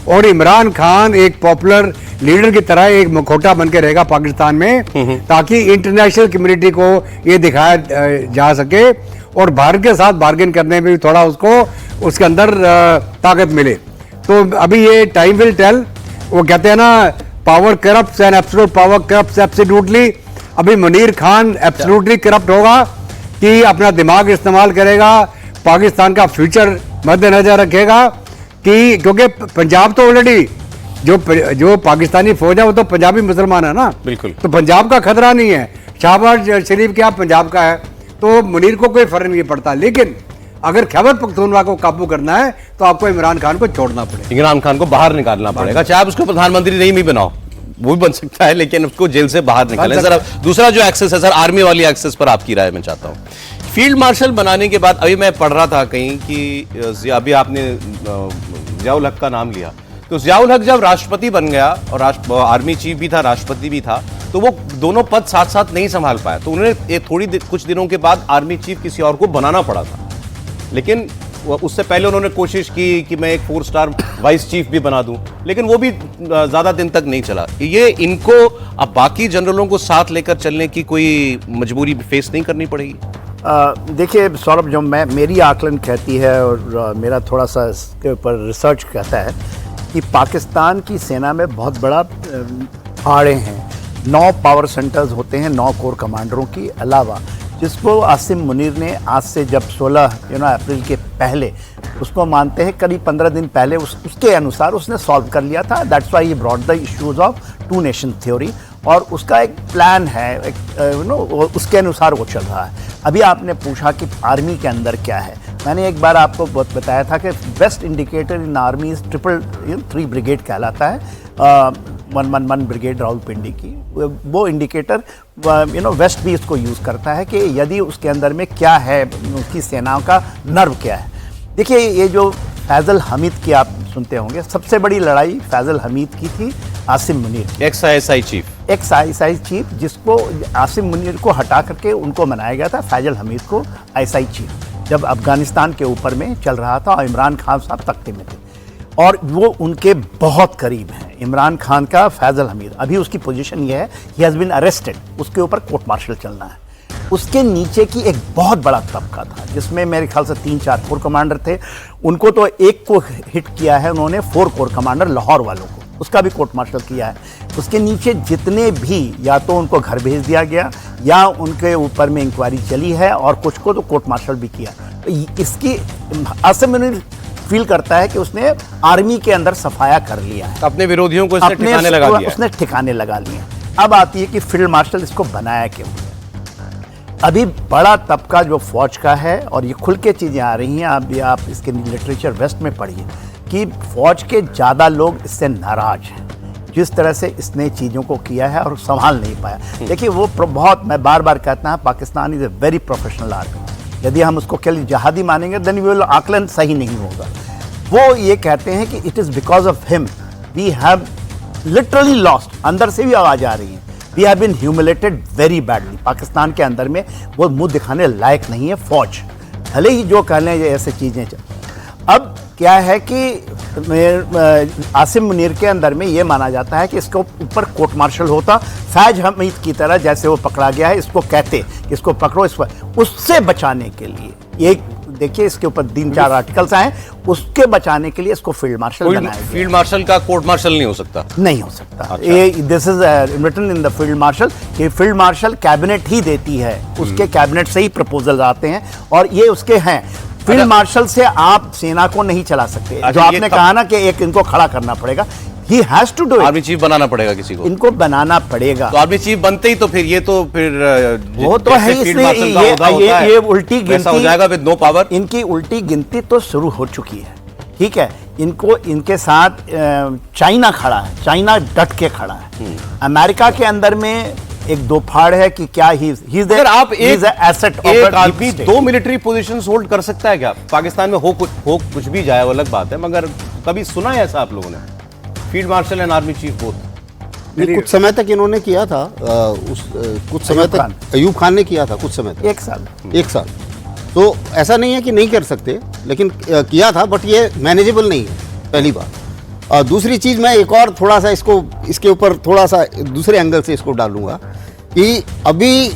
और इमरान खान एक पॉपुलर लीडर की तरह एक मुखौटा बन के रहेगा पाकिस्तान में, ताकि इंटरनेशनल कम्युनिटी को ये दिखाया जा सके और भारत के साथ बार्गेन करने में भी थोड़ा उसको उसके अंदर ताकत मिले। तो अभी ये टाइम विल टेल। वो कहते हैं ना, power corrupts and absolute power corrupts absolutely. अभी मुनीर खान एब्सोल्यूटली करप्ट होगा कि अपना दिमाग इस्तेमाल करेगा, पाकिस्तान का फ्यूचर मद्देनजर रखेगा, कि क्योंकि पंजाब तो ऑलरेडी जो पाकिस्तानी फौज है वो तो पंजाबी मुसलमान है ना, बिल्कुल, तो पंजाब का खतरा नहीं है। शहबाज शरीफ क्या पंजाब का है, तो मुनीर को कोई फर्क नहीं पड़ता। लेकिन अगर खैबर पख्तूनवा को काबू करना है तो आपको इमरान खान को छोड़ना पड़ेगा, इमरान खान को बाहर निकालना पड़ेगा, चाहे आप उसको प्रधानमंत्री नहीं भी बनाओ, वो भी बन सकता है, लेकिन उसको जेल से बाहर निकालें। सर, दूसरा जो एक्सेस है सर, आर्मी वाली एक्सेस पर आपकी राय मैं चाहता हूँ। फील्ड मार्शल बनाने के बाद, अभी मैं पढ़ रहा था कहीं कि अभी आपने ज़ियाउल हक का नाम लिया, तो ज़ियाउल हक जब राष्ट्रपति बन गया और आर्मी चीफ भी था, राष्ट्रपति भी था, तो वो दोनों पद साथ साथ नहीं संभाल पाया, तो उन्होंने कुछ दिनों के बाद आर्मी चीफ किसी और को बनाना पड़ा था। लेकिन उससे पहले उन्होंने कोशिश की कि मैं एक 4 स्टार वाइस चीफ भी बना दूं, लेकिन वो भी ज़्यादा दिन तक नहीं चला। ये इनको अब बाकी जनरलों को साथ लेकर चलने की कोई मजबूरी फेस नहीं करनी पड़ेगी? देखिए सौरभ, जो मेरी आकलन कहती है और मेरा थोड़ा सा इसके ऊपर रिसर्च कहता है कि पाकिस्तान की सेना में बहुत बड़ा फाड़े हैं। 9 पावर सेंटर्स होते हैं 9 कोर कमांडरों की अलावा, जिसको आसिम मुनीर ने आज से जब 16 अप्रैल के पहले, उसको मानते हैं करीब 15 दिन पहले उसके अनुसार उसने सॉल्व कर लिया था। That's why he brought the issues of 2 nation theory, और उसका एक प्लान है, उसके अनुसार वो चल रहा है। अभी आपने पूछा कि आर्मी के अंदर क्या है, मैंने एक बार आपको बताया था कि बेस्ट इंडिकेटर इन आर्मी 3 ब्रिगेड कहलाता है, 111 ब्रिगेड रावलपिंडी की। वो इंडिकेटर वेस्ट भी इसको यूज़ करता है कि यदि उसके अंदर में क्या है, उसकी सेनाओं का नर्व क्या है। देखिए, ये जो फैज़ल हमीद की आप सुनते होंगे, सबसे बड़ी लड़ाई फैज़ल हमीद की थी Asim Munir, x ISI chief, जिसको आसिम मुनीर को हटा करके उनको बनाया गया था फैज़ल हमीद को आईएसआई चीफ, जब अफगानिस्तान के ऊपर में चल रहा था और इमरान खान साहब तख्ते में थे, और वो उनके बहुत करीब हैं इमरान खान का फैज़ल हमीद। अभी उसकी पोजीशन ये है, ही हैज़ बीन अरेस्टेड, उसके ऊपर कोर्ट मार्शल चलना है। उसके नीचे की एक बहुत बड़ा तबका था, जिसमें मेरे ख्याल से 3-4 कोर कमांडर थे। उनको तो एक को हिट किया है उन्होंने, 4 कोर कमांडर लाहौर वालों को, उसका भी कोर्ट मार्शल किया है। उसके नीचे जितने भी, या तो उनको घर भेज दिया गया या उनके ऊपर में इंक्वायरी चली है, और कुछ को तो कोर्ट मार्शल भी किया। तो इसकी आसिम मुनीर फील करता है कि उसने आर्मी के अंदर सफाया कर लिया है, अपने विरोधियों को इसने ठिकाने लगा दिया, उसने ठिकाने लगा लिए। अब आती है कि फील्ड मार्शल इसको बनाया क्यों। अभी बड़ा तबका जो फौज का है, और ये खुल के चीज़ें आ रही हैं, आप इसके लिटरेचर वेस्ट में पढ़िए कि फौज के ज़्यादा लोग इससे नाराज हैं, जिस तरह से इसने चीज़ों को किया है और संभाल नहीं पाया। देखिए, वो बहुत, मैं बार बार कहता हूँ, Pakistan is a very professional army. यदि हम उसको केवल जहादी मानेंगे देन वो आकलन सही नहीं होगा। वो ये कहते हैं कि it is because of him we have literally lost, अंदर से भी आवाज़ आ रही है, we have been humiliated very badly. Pakistan के अंदर में वो मुंह दिखाने लायक नहीं है फौज, भले ही जो कह लें ये ऐसे चीज़ें। अब क्या है कि आसिम मुनीर के अंदर में ये माना जाता है कि इसको ऊपर कोर्ट मार्शल होता, फैज हमीद की तरह जैसे वो पकड़ा गया है, इसको कहते कि इसको पकड़ो, इस पर उससे बचाने के लिए एक देखिए इसके ऊपर 3-4 आर्टिकल्स आए, उसके बचाने के लिए इसको फील्ड मार्शल बनाया गया। फील्ड मार्शल का कोर्ट मार्शल नहीं हो सकता? नहीं हो सकता। अच्छा। ये this is written in the field marshal कि फील्ड मार्शल कैबिनेट ही देती है, उसके कैबिनेट से ही प्रपोजल आते हैं और ये उसके हैं। फील्ड मार्शल से आप सेना को नहीं चला सकते। जो आपने कहा ना कि एक इनको खड़ा करना पड़ेगा, he has to do it। Army chief बनाना पड़ेगा किसी को, इनको बनाना पड़ेगा। तो आर्मी चीफ बनते ही तो फिर ये तो फिर वो तो है, इसलिए ये उल्टी गिनती हो जाएगा विद नो पावर। इनकी उल्टी गिनती तो शुरू हो चुकी है, ठीक है। इनको इनके साथ चाइना खड़ा है, चाइना डट के खड़ा है। अमेरिका के अंदर में एक दो फाड़ है कि क्या अगर आप एक एसेट एक आदमी 2 मिलिट्री पोजीशंस होल्ड कर सकता है क्या? पाकिस्तान में हो कुछ भी जाए वो अलग बात है, मगर कभी सुना है ऐसा आप लोगों ने? Field marshal and army chief both. कुछ समय तक इन्होंने किया था, कुछ समय तक अयूब खान ने किया था, कुछ समय तक 1 साल। तो ऐसा नहीं है कि नहीं कर सकते, लेकिन किया था, बट ये मैनेजेबल नहीं है, पहली बात। दूसरी चीज़ मैं एक और थोड़ा सा इसके ऊपर थोड़ा सा दूसरे एंगल से इसको डालूंगा कि अभी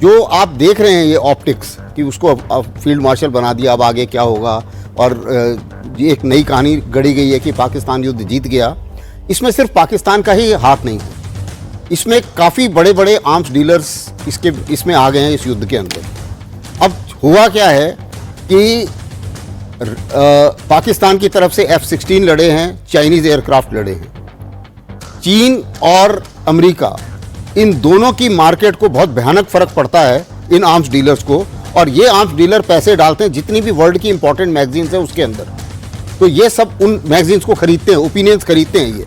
जो आप देख रहे हैं ये ऑप्टिक्स कि उसको अब फील्ड मार्शल बना दिया, अब आगे क्या होगा, और ये एक नई कहानी गढ़ी गई है कि पाकिस्तान युद्ध जीत गया। इसमें सिर्फ पाकिस्तान का ही हाथ नहीं है, इसमें काफ़ी बड़े बड़े आर्म्स डीलर्स इसमें आ गए हैं इस युद्ध के अंदर। अब हुआ क्या है कि पाकिस्तान की तरफ से F-16 लड़े हैं, चाइनीज़ एयरक्राफ्ट लड़े हैं। चीन और अमेरिका, इन दोनों की मार्केट को बहुत भयानक फर्क पड़ता है इन आर्म्स डीलर्स को, और ये आर्म्स डीलर पैसे डालते हैं जितनी भी वर्ल्ड की इंपॉर्टेंट मैगजीन्स है उसके अंदर, तो ये सब उन मैगजीन्स को खरीदते हैं, ओपिनियंस खरीदते हैं ये,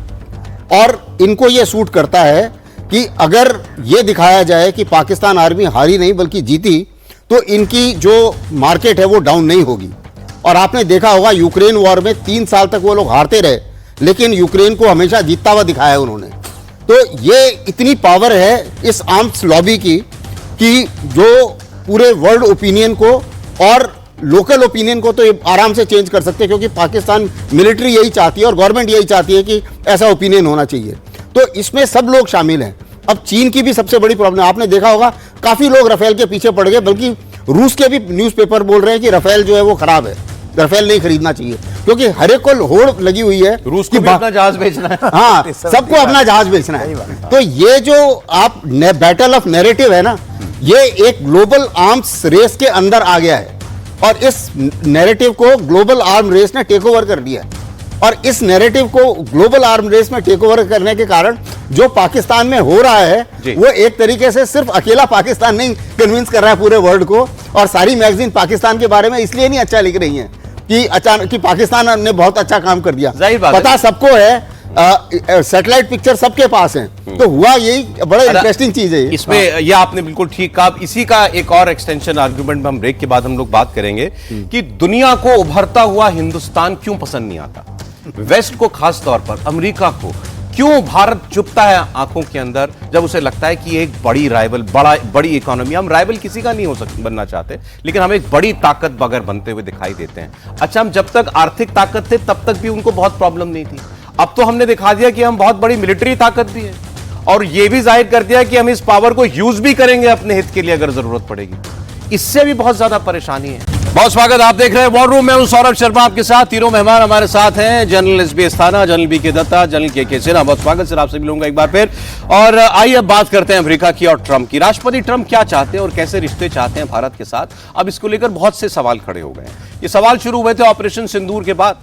और इनको ये सूट करता है कि अगर ये दिखाया जाए कि पाकिस्तान आर्मी हारी नहीं बल्कि जीती, तो इनकी जो मार्केट है वो डाउन नहीं होगी। और आपने देखा होगा यूक्रेन वॉर में 3 साल तक वो लोग हारते रहे, लेकिन यूक्रेन को हमेशा जीतता हुआ दिखाया उन्होंने। तो ये इतनी पावर है इस आर्म्स लॉबी की कि जो पूरे वर्ल्ड ओपिनियन को और लोकल ओपिनियन को तो आराम से चेंज कर सकते हैं, क्योंकि पाकिस्तान मिलिट्री यही चाहती है और गवर्नमेंट यही चाहती है कि ऐसा ओपिनियन होना चाहिए। तो इसमें सब लोग शामिल हैं। अब चीन की भी सबसे बड़ी प्रॉब्लम, आपने देखा होगा काफ़ी लोग राफेल के पीछे पड़ गए, बल्कि रूस के भी न्यूज़पेपर बोल रहे हैं कि राफेल जो है वो खराब है, राफेल नहीं खरीदना चाहिए, क्योंकि हर एक को होड़ लगी हुई है रूस को भी अपना जहाज बेचना है। हाँ, सबको अपना जहाज बेचना है। तो ये जो आप बैटल ऑफ नैरेटिव है ना, ये एक ग्लोबल आर्म्स रेस के अंदर आ गया है, और इस नैरेटिव को ग्लोबल आर्म रेस ने टेक ओवर कर लिया है। और इस नैरेटिव को ग्लोबल आर्म रेस में टेक ओवर करने के कारण जो पाकिस्तान में हो रहा है, वो एक तरीके से सिर्फ अकेला पाकिस्तान नहीं कन्विंस कर रहा है पूरे वर्ल्ड को, और सारी मैगजीन पाकिस्तान के बारे में इसलिए नहीं अच्छा लिख रही हैं कि अचानक कि पाकिस्तान ने बहुत अच्छा काम कर दिया। पता सबको है, सैटेलाइट पिक्चर सबके पास है, तो हुआ यही बड़ा इंटरेस्टिंग चीज है इसमें। ये आपने बिल्कुल ठीक कहा। इसी का एक और एक्सटेंशन आर्गुमेंट में हम ब्रेक के बाद हम लोग बात करेंगे कि दुनिया को उभरता हुआ हिंदुस्तान क्यों पसंद नहीं आता, वेस्ट को खास तौर पर, अमेरिका को क्यों भारत चुपता है आंखों के अंदर जब उसे लगता है कि एक बड़ी राइवल, बड़ी इकोनॉमी, हम राइवल किसी का नहीं बनना चाहते, लेकिन हम एक बड़ी ताकत बगैर बनते हुए दिखाई देते हैं। अच्छा, हम जब तक आर्थिक ताकत थे तब तक भी उनको बहुत प्रॉब्लम नहीं थी, अब तो हमने दिखा दिया कि हम बहुत बड़ी मिलिट्री ताकत भी है, और यह भी जाहिर कर दिया कि हम इस पावर को यूज भी करेंगे अपने हित के लिए अगर जरूरत पड़ेगी। इससे भी बहुत ज्यादा परेशानी है। बहुत स्वागत, आप देख रहे हैं वॉर रूम। मैं हूं सौरभ शर्मा, आपके साथ तीनों मेहमान हमारे साथ हैं, general S B. Asthana, general B K. Datta, general K K. Sinha. बहुत स्वागत सर, आपसे मिलूंगा एक बार फिर। और आइए अब बात करते हैं अमेरिका की और ट्रंप की। राष्ट्रपति ट्रंप क्या चाहते हैं और कैसे रिश्ते चाहते हैं भारत के साथ, अब इसको लेकर बहुत से सवाल खड़े हो गए हैं। ये सवाल शुरू हुए थे ऑपरेशन सिंदूर के बाद।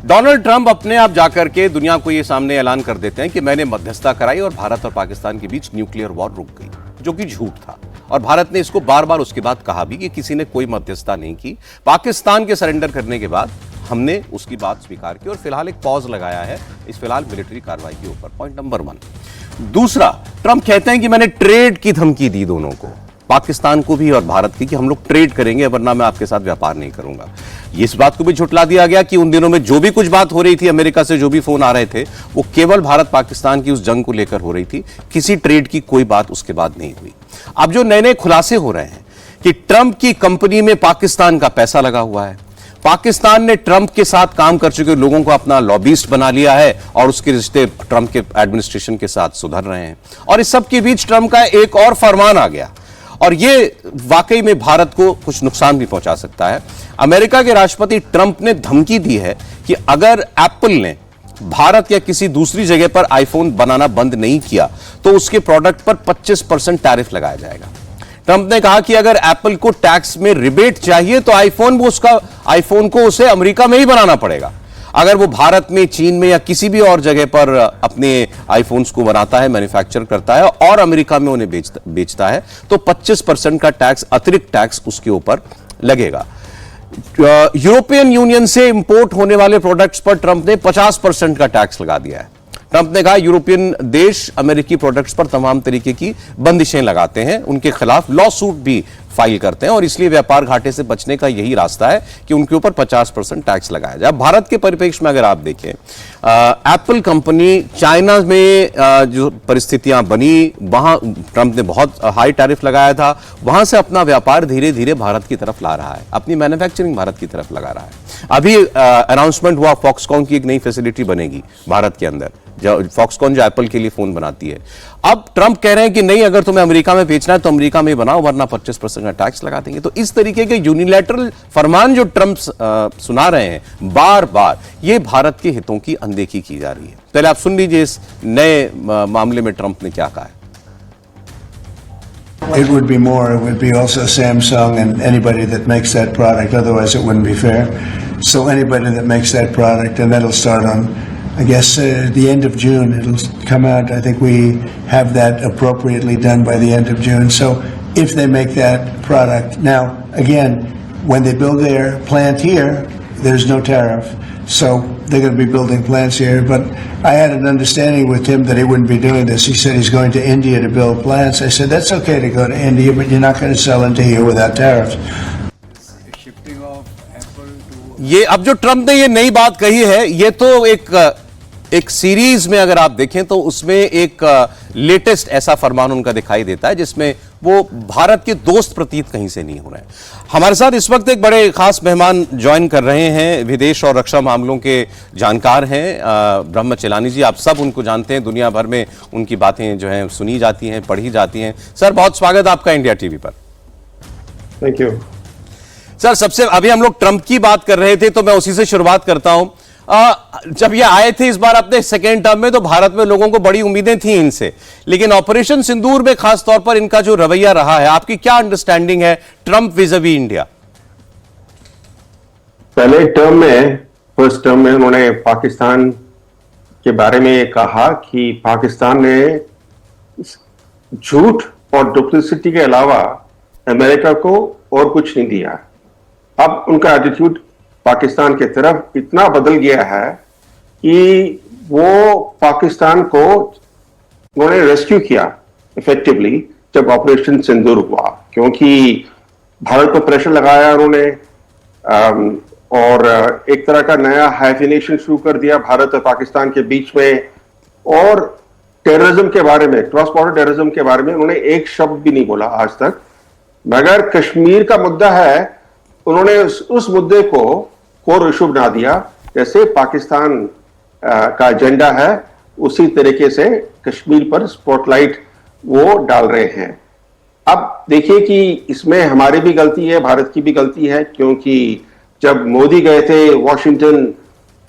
डोनाल्ड ट्रंप अपने आप जाकर के दुनिया को ये सामने ऐलान कर देते हैं कि मैंने मध्यस्थता कराई और भारत और पाकिस्तान के बीच न्यूक्लियर वॉर रुक गई, जो कि झूठ था, और भारत ने इसको बार बार उसके बाद कहा भी कि किसी ने कोई मध्यस्थता नहीं की। पाकिस्तान के सरेंडर करने के बाद हमने उसकी बात स्वीकार की और फिलहाल एक पॉज लगाया है इस फिलहाल मिलिट्री कार्रवाई के ऊपर। Point number 1। दूसरा, ट्रंप कहते हैं कि मैंने ट्रेड की धमकी दी दोनों को, पाकिस्तान को भी और भारत की, कि हम लोग ट्रेड करेंगे वरना मैं आपके साथ व्यापार नहीं करूंगा। इस बात को भी झुठला दिया गया कि उन दिनों में जो भी कुछ बात हो रही थी, अमेरिका से जो भी फोन आ रहे थे, वो केवल भारत पाकिस्तान की उस जंग को लेकर हो रही थी, किसी ट्रेड की कोई बात उसके बाद नहीं हुई। अब जो नए नए खुलासे हो रहे हैं कि ट्रंप की कंपनी में पाकिस्तान का पैसा लगा हुआ है, पाकिस्तान ने ट्रंप के साथ काम कर चुके लोगों को अपना लॉबिस्ट बना लिया है और उसके रिश्ते ट्रंप के एडमिनिस्ट्रेशन के साथ सुधर रहे हैं, और इस सब के बीच ट्रंप का एक और फरमान आ गया, और ये वाकई में भारत को कुछ नुकसान भी पहुंचा सकता है। अमेरिका के राष्ट्रपति ट्रंप ने धमकी दी है कि अगर एप्पल ने भारत या किसी दूसरी जगह पर आईफोन बनाना बंद नहीं किया तो उसके प्रोडक्ट पर 25% टैरिफ लगाया जाएगा। ट्रंप ने कहा कि अगर एप्पल को टैक्स में रिबेट चाहिए तो आईफोन को उसे अमेरिका में ही बनाना पड़ेगा। अगर वो भारत में, चीन में या किसी भी और जगह पर अपने आईफोन्स को बनाता है, मैन्युफैक्चर करता है और अमेरिका में उन्हें बेचता है तो 25% का टैक्स, अतिरिक्त टैक्स उसके ऊपर लगेगा। यूरोपियन यूनियन से इंपोर्ट होने वाले प्रोडक्ट्स पर ट्रंप ने 50% का टैक्स लगा दिया है। ट्रंप ने कहा यूरोपियन देश अमेरिकी प्रोडक्ट्स पर तमाम तरीके की बंदिशें लगाते हैं, उनके खिलाफ लॉ सूट भी फाइल करते हैं और इसलिए व्यापार घाटे से बचने का यही रास्ता है कि उनके ऊपर 50% टैक्स लगाया जाए। भारत के परिप्रेक्ष्य में अगर आप देखें, एप्पल कंपनी चाइना में जो परिस्थितियां बनी, वहां ट्रंप ने बहुत हाई टैरिफ लगाया था, वहां से अपना व्यापार धीरे धीरे भारत की तरफ ला रहा है, अपनी मैन्युफैक्चरिंग भारत की तरफ लगा रहा है। अभी अनाउंसमेंट हुआ फॉक्सकॉन की एक नई फैसिलिटी बनेगी भारत के अंदर, फॉक्सकॉन जो एप्पल के लिए फोन बनाती है। अब ट्रंप कह रहे हैं कि नहीं, अगर तुम्हें अमेरिका में बेचना है तो अमेरिका में बनाओ, वरना 25% का टैक्स लगा देंगे। तो इस तरीके के यूनिलैटरल फरमान जो ट्रंप सुना रहे हैं बार बार, ये भारत के हितों की अनदेखी की जा रही है। पहले आप सुन लीजिए इस नए मामले में ट्रंप ने क्या कहा है। It would be more. It would be also Samsung and anybody that makes that product. Otherwise, it wouldn't be fair. So anybody that makes that product, and that'll start on, I guess, the end of June. It'll come out. I think we have that appropriately done by the end of June. So if they make that product, now again, when they build their plant here, there's no tariff. So they're going to be building plants here. But I had an understanding with him that he wouldn't be doing this. He said he's going to India to build plants. I said, that's okay to go to India, but you're not going to sell into here without tariffs. ये अब जो Trump ने ये नई बात कही है, ये तो एक सीरीज में अगर आप देखें तो उसमें एक लेटेस्ट ऐसा फरमान उनका दिखाई देता है जिसमें वो भारत के दोस्त प्रतीत कहीं से नहीं हो रहे हैं। हमारे साथ इस वक्त एक बड़े खास मेहमान ज्वाइन कर रहे हैं, विदेश और रक्षा मामलों के जानकार हैं ब्रह्म चेलानी जी। आप सब उनको जानते हैं, दुनिया भर में उनकी बातें जो हैं सुनी जाती हैं, पढ़ी जाती हैं। सर, बहुत स्वागत आपका इंडिया टीवी पर। Thank you sir. सबसे अभी हम लोग ट्रंप की बात कर रहे थे तो मैं उसी से शुरुआत करता हूं। जब ये आए थे इस बार अपने सेकेंड टर्म में तो भारत में लोगों को बड़ी उम्मीदें थी इनसे, लेकिन ऑपरेशन सिंदूर में खास तौर पर इनका जो रवैया रहा है, आपकी क्या अंडरस्टैंडिंग है ट्रंप विज़-अ-वी इंडिया? पहले टर्म में, फर्स्ट टर्म में उन्होंने पाकिस्तान के बारे में कहा कि पाकिस्तान ने झूठ और डुप्लिसिटी के अलावा अमेरिका को और कुछ नहीं दिया। अब उनका एटीट्यूड पाकिस्तान की तरफ इतना बदल गया है कि वो पाकिस्तान को उन्होंने रेस्क्यू किया इफेक्टिवली जब ऑपरेशन सिंदूर हुआ, क्योंकि भारत को प्रेशर लगाया उन्होंने और एक तरह का नया हाइफिनेशन शुरू कर दिया भारत और पाकिस्तान के बीच में। और टेररिज्म के बारे में, क्रॉस बॉर्डर टेररिज्म के बारे में उन्होंने एक शब्द भी नहीं बोला आज तक। मगर कश्मीर का मुद्दा है, उन्होंने उस मुद्दे को कोर इशू बना दिया। जैसे पाकिस्तान का एजेंडा है उसी तरीके से कश्मीर पर स्पॉटलाइट वो डाल रहे हैं। अब देखिए कि इसमें हमारी भी गलती है, भारत की भी गलती है, क्योंकि जब मोदी गए थे वॉशिंगटन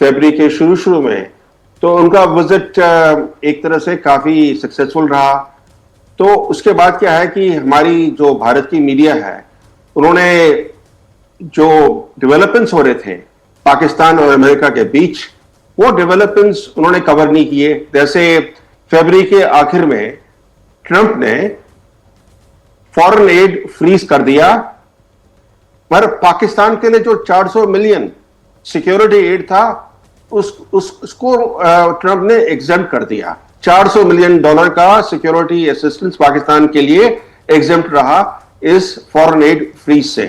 फरवरी के शुरू में तो उनका विजिट एक तरह से काफी सक्सेसफुल रहा। तो उसके बाद क्या है कि हमारी जो भारत की मीडिया है, उन्होंने जो डेवलपमेंट्स हो रहे थे पाकिस्तान और अमेरिका के बीच, वो डेवलपमेंट्स उन्होंने कवर नहीं किए। जैसे फरवरी के आखिर में ट्रंप ने फॉरेन एड फ्रीज कर दिया, पर पाकिस्तान के लिए जो 400 मिलियन सिक्योरिटी एड था उसको ट्रंप ने एग्जेम्प्ट कर दिया। $400 मिलियन का सिक्योरिटी असिस्टेंस पाकिस्तान के लिए एग्जेम्प्ट रहा इस फॉरेन एड फ्रीज से।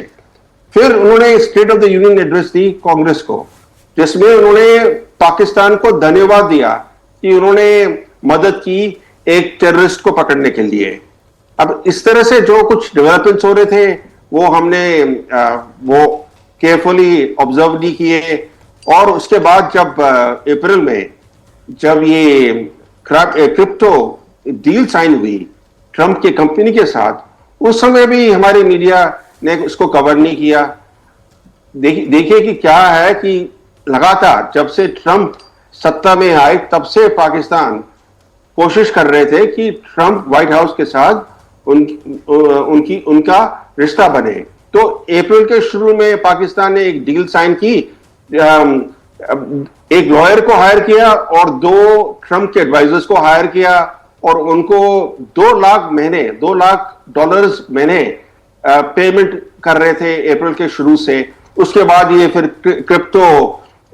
फिर उन्होंने state of the union address दी कांग्रेस को, जिसमें उन्होंने पाकिस्तान को धन्यवाद दिया कि उन्होंने मदद की एक टेररिस्ट को पकड़ने के लिए। अब इस तरह से जो कुछ डेवलपमेंट्स हो रहे थे वो हमने वो केयरफुली ऑब्जर्व नहीं किए। और उसके बाद जब अप्रैल में जब ये क्रिप्टो डील साइन हुई ट्रंप की कंपनी के साथ, उस समय भी हमारी मीडिया ने इसको कवर नहीं किया। देखिए कि क्या है कि लगातार जब से ट्रंप सत्ता में आए तब से पाकिस्तान कोशिश कर रहे थे कि ट्रंप व्हाइट हाउस के साथ उनका रिश्ता बने। तो अप्रैल के शुरू में पाकिस्तान ने एक डील साइन की, एक लॉयर को हायर किया और 2 ट्रंप के एडवाइजर्स को हायर किया और उनको $2 लाख महीने पेमेंट कर रहे थे अप्रैल के शुरू से। उसके बाद ये फिर crypto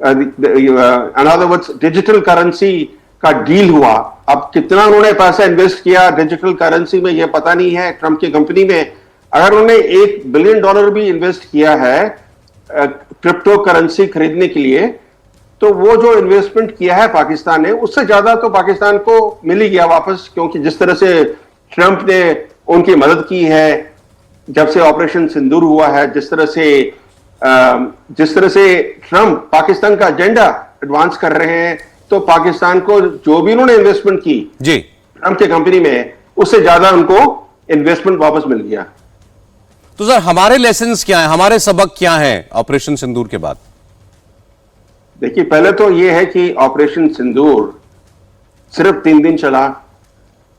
other words digital currency का डील हुआ। अब कितना उन्होंने पैसा इन्वेस्ट किया डिजिटल करेंसी में ये पता नहीं है ट्रंप की कंपनी में। अगर उन्होंने $1 बिलियन भी इन्वेस्ट किया है क्रिप्टो करेंसी खरीदने के लिए, तो वो जो इन्वेस्टमेंट किया है पाकिस्तान ने उससे ज्यादा तो पाकिस्तान को मिल ही गया वापस, क्योंकि जिस तरह से ट्रंप ने उनकी मदद की है जब से ऑपरेशन सिंदूर हुआ है, जिस तरह से ट्रंप पाकिस्तान का एजेंडा एडवांस कर रहे हैं, तो पाकिस्तान को जो भी उन्होंने इन्वेस्टमेंट की जी ट्रंप की कंपनी में उससे ज्यादा उनको इन्वेस्टमेंट वापस मिल गया। तो सर हमारे लेसन्स क्या हैं, हमारे सबक क्या हैं ऑपरेशन सिंदूर के बाद? देखिए, पहले तो यह है कि ऑपरेशन सिंदूर सिर्फ 3 दिन चला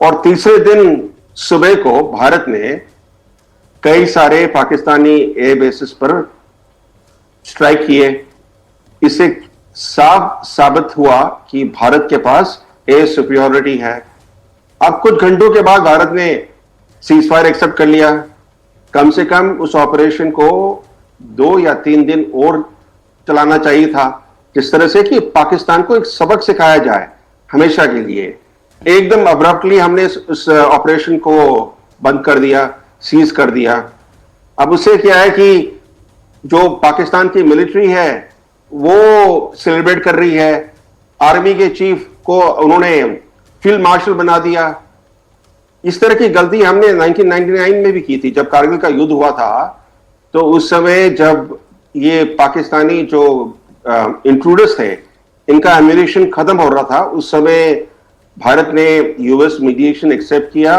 और तीसरे दिन सुबह को भारत ने कई सारे पाकिस्तानी एयर बेसिस पर स्ट्राइक किए। इससे साफ साबित हुआ कि भारत के पास एयर सुपीरियरिटी है। अब कुछ घंटों के बाद भारत ने सीज फायर एक्सेप्ट कर लिया। कम से कम उस ऑपरेशन को 2 या 3 दिन और चलाना चाहिए था, जिस तरह से कि पाकिस्तान को एक सबक सिखाया जाए हमेशा के लिए। एकदम अब्रप्टली हमने उस ऑपरेशन को बंद कर दिया, सीज कर दिया। अब उससे क्या है कि जो पाकिस्तान की मिलिट्री है वो सेलिब्रेट कर रही है। आर्मी के चीफ को उन्होंने फील्ड मार्शल बना दिया। इस तरह की गलती हमने 1999 में भी की थी, जब कारगिल का युद्ध हुआ था। तो उस समय जब ये पाकिस्तानी जो इंट्रूडर्स थे, इनका एम्यूनिशन खत्म हो रहा था, उस समय भारत ने यूएस मीडिएशन एक्सेप्ट किया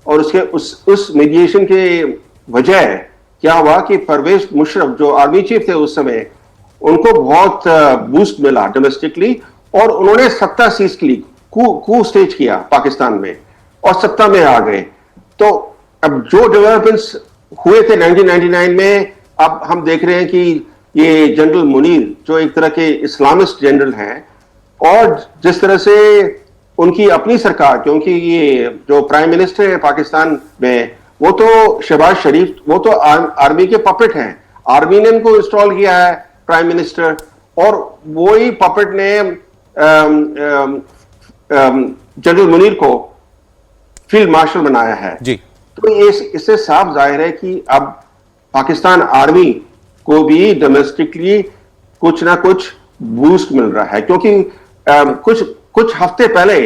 और उस मीडिएशन के वजह क्या हुआ कि परवेज मुशर्रफ जो आर्मी चीफ थे उस समय, उनको बहुत बूस्ट मिला डोमेस्टिकली और उन्होंने सत्ता सीज की, कू स्टेज किया पाकिस्तान में और सत्ता में आ गए। तो अब जो डेवलपमेंट्स हुए थे 1999 में, अब हम देख रहे हैं कि ये जनरल मुनीर जो एक तरह के इस्लामिस्ट जनरल हैं और जिस तरह से उनकी अपनी सरकार, क्योंकि ये जो प्राइम मिनिस्टर है पाकिस्तान में वो तो शहबाज शरीफ, वो तो आर्मी के पपेट हैं। आर्मी ने इनको इंस्टॉल किया है प्राइम मिनिस्टर और वही पपेट ने जनरल मुनीर को फील्ड मार्शल बनाया है जी। तो इससे साफ जाहिर है कि अब पाकिस्तान आर्मी को भी डोमेस्टिकली कुछ ना कुछ बूस्ट मिल रहा है, क्योंकि कुछ हफ्ते पहले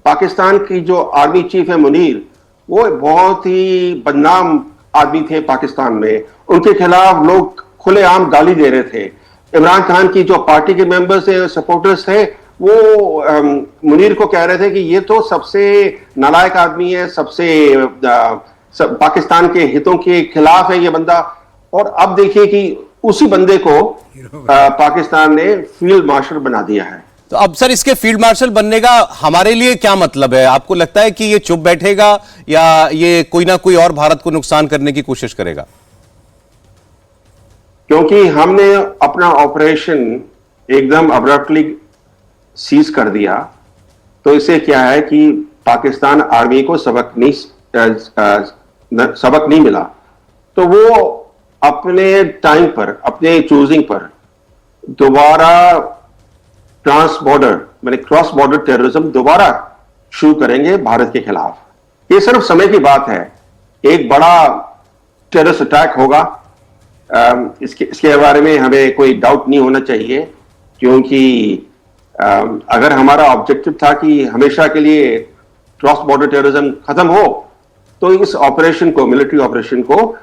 पाकिस्तान की जो आर्मी चीफ है मुनीर, वो बहुत ही बदनाम आदमी थे पाकिस्तान में। उनके खिलाफ लोग खुलेआम गाली दे रहे थे। इमरान खान की जो पार्टी के मेंबर्स थे, सपोर्टर्स थे, वो मुनीर को कह रहे थे कि ये तो सबसे नालायक आदमी है, पाकिस्तान के हितों के खिलाफ है ये बंदा। और अब देखिए कि उसी बंदे को पाकिस्तान ने फील्ड मार्शल बना दिया है। तो अब सर इसके फील्ड मार्शल बनने का हमारे लिए क्या मतलब है? आपको लगता है कि ये चुप बैठेगा या ये कोई ना कोई और भारत को नुकसान करने की कोशिश करेगा? क्योंकि हमने अपना ऑपरेशन एकदम अब्रप्टली सीज कर दिया, तो इससे क्या है कि पाकिस्तान आर्मी को सबक नहीं मिला, तो वो अपने टाइम पर, अपने चूजिंग पर दोबारा ट्रांस बॉर्डर माने क्रॉस बॉर्डर टेररिज्म दोबारा शुरू करेंगे भारत के खिलाफ। ये सिर्फ समय की बात है। एक बड़ा टेररिस्ट अटैक होगा, इसके बारे में हमें कोई डाउट नहीं होना चाहिए, क्योंकि अगर हमारा ऑब्जेक्टिव था कि हमेशा के लिए क्रॉस बॉर्डर टेररिज्म खत्म हो, तो इस ऑपरेशन को, मिलिट्री ऑपरेशन को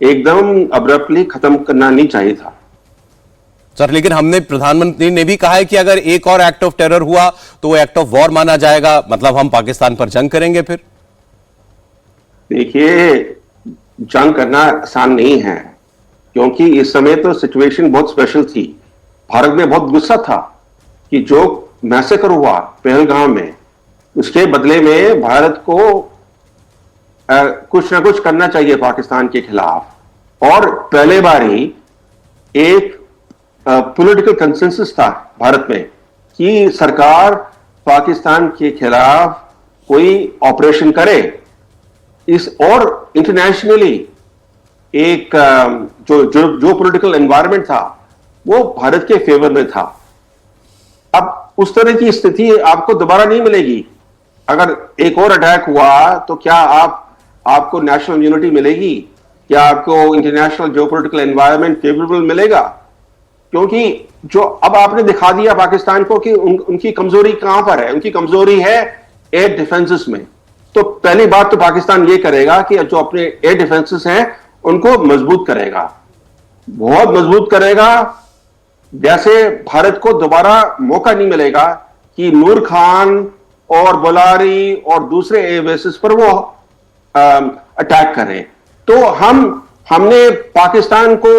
एकदम अब्रप्टली खत्म करना नहीं चाहिए था। सर लेकिन हमने, प्रधानमंत्री ने भी कहा है कि अगर एक और एक्ट ऑफ टेरर हुआ तो वो एक्ट ऑफ वॉर माना जाएगा, मतलब हम पाकिस्तान पर जंग करेंगे फिर। देखिए, जंग करना आसान नहीं है, क्योंकि इस समय तो सिचुएशन बहुत स्पेशल थी। भारत में बहुत गुस्सा था कि जो मैसेकर हुआ पहलगाम में, उसके बदले में भारत को कुछ ना कुछ करना चाहिए पाकिस्तान के खिलाफ। और पहले बार ही एक पॉलिटिकल कंसेंसस था भारत में कि सरकार पाकिस्तान के खिलाफ कोई ऑपरेशन करे। इस और इंटरनेशनली एक जो पॉलिटिकल एनवायरनमेंट था वो भारत के फेवर में था। अब उस तरह की स्थिति आपको दोबारा नहीं मिलेगी। अगर एक और अटैक हुआ तो क्या आपको नेशनल यूनिटी मिलेगी? क्या आपको इंटरनेशनल जियोपॉलिटिकल एनवायरनमेंट फेवरेबल मिलेगा? क्योंकि जो अब आपने दिखा दिया पाकिस्तान को कि उनकी कमजोरी कहां पर है। उनकी कमजोरी है एयर डिफेंसेस में। तो पहली बात तो पाकिस्तान ये करेगा कि जो अपने एयर डिफेंसेस हैं उनको मजबूत करेगा, बहुत मजबूत करेगा। जैसे भारत को दोबारा मौका नहीं मिलेगा कि नूर खान और बोलारी और दूसरे एयर बेसिस पर वो अटैक करें। तो हमने पाकिस्तान को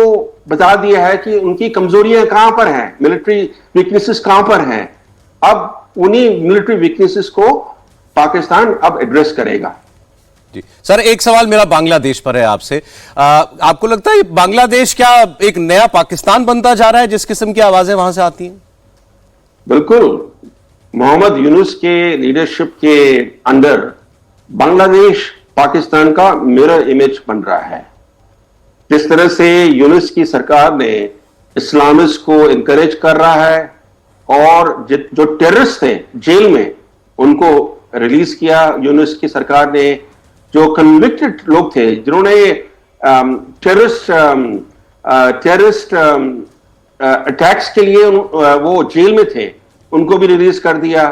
बता दिया है कि उनकी कमजोरियां कहां पर हैं, मिलिट्री वीकनेसेस कहां पर हैं। अब उन्हीं मिलिट्री वीकनेसेस को पाकिस्तान अब एड्रेस करेगा। जी सर, एक सवाल मेरा बांग्लादेश पर है आपसे। आपको लगता है बांग्लादेश क्या एक नया पाकिस्तान बनता जा रहा है जिस किस्म की आवाजें वहां से आती हैं? बिल्कुल। मोहम्मद यूनुस के लीडरशिप के अंडर बांग्लादेश पाकिस्तान का मिरर इमेज बन रहा है। जिस तरह से यूनुस की सरकार ने इस्लामिस्ट को इनकरेज कर रहा है और जो टेररिस्ट थे जेल में उनको रिलीज किया यूनुस की सरकार ने। जो कन्विक्टेड लोग थे जिन्होंने टेररिस्ट अटैक्स के लिए वो जेल में थे, उनको भी रिलीज कर दिया।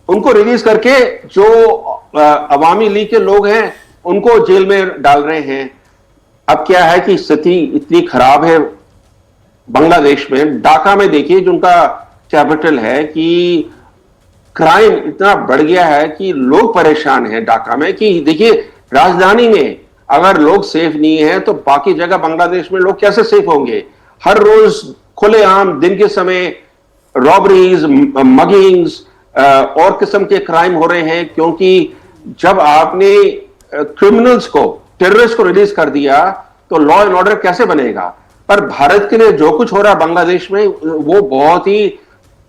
उनको रिलीज करके जो अवामी लीग के लोग हैं उनको जेल में डाल रहे हैं। अब क्या है कि स्थिति इतनी खराब है बांग्लादेश में। ढाका में देखिए जो उनका कैपिटल है, कि क्राइम इतना बढ़ गया है कि लोग परेशान हैं ढाका में। कि देखिए राजधानी में अगर लोग सेफ नहीं है तो बाकी जगह बांग्लादेश में लोग कैसे सेफ होंगे? हर रोज खुलेआम दिन के समय रॉबरीज, मगिंग्स और किस्म के क्राइम हो रहे हैं, क्योंकि जब आपने क्रिमिनल्स को, टेररिस्ट को रिलीज कर दिया तो लॉ एंड ऑर्डर कैसे बनेगा? पर भारत के लिए जो कुछ हो रहा है बांग्लादेश में वो बहुत ही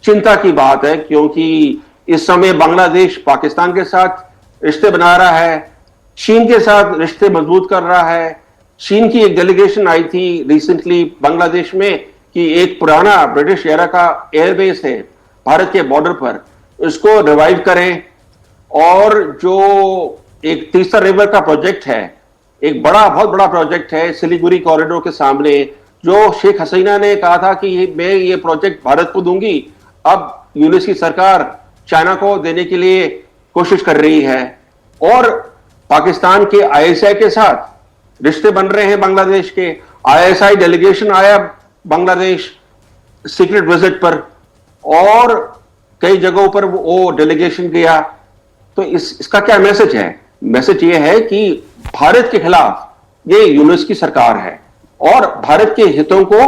चिंता की बात है, क्योंकि इस समय बांग्लादेश पाकिस्तान के साथ रिश्ते बना रहा है, चीन के साथ रिश्ते मजबूत कर रहा है। चीन की एक डेलीगेशन आई थी रिसेंटली बांग्लादेश में कि एक पुराना ब्रिटिश एरा का एयरबेस है भारत के बॉर्डर पर, इसको रिवाइव करें। और जो एक तीसरा रिवर का प्रोजेक्ट है, एक बहुत बड़ा प्रोजेक्ट है सिलीगुड़ी कॉरिडोर के सामने, जो शेख हसीना ने कहा था कि मैं ये प्रोजेक्ट भारत को दूंगी, अब यूनुस की सरकार चाइना को देने के लिए कोशिश कर रही है। और पाकिस्तान के आईएसआई के साथ रिश्ते बन रहे हैं बांग्लादेश के। आईएसआई डेलीगेशन आया बांग्लादेश सीक्रेट विजिट पर और कई जगहों पर वो डेलीगेशन गया। तो इसका क्या मैसेज है? मैसेज ये है कि भारत के खिलाफ ये यूनुस की सरकार है और भारत के हितों को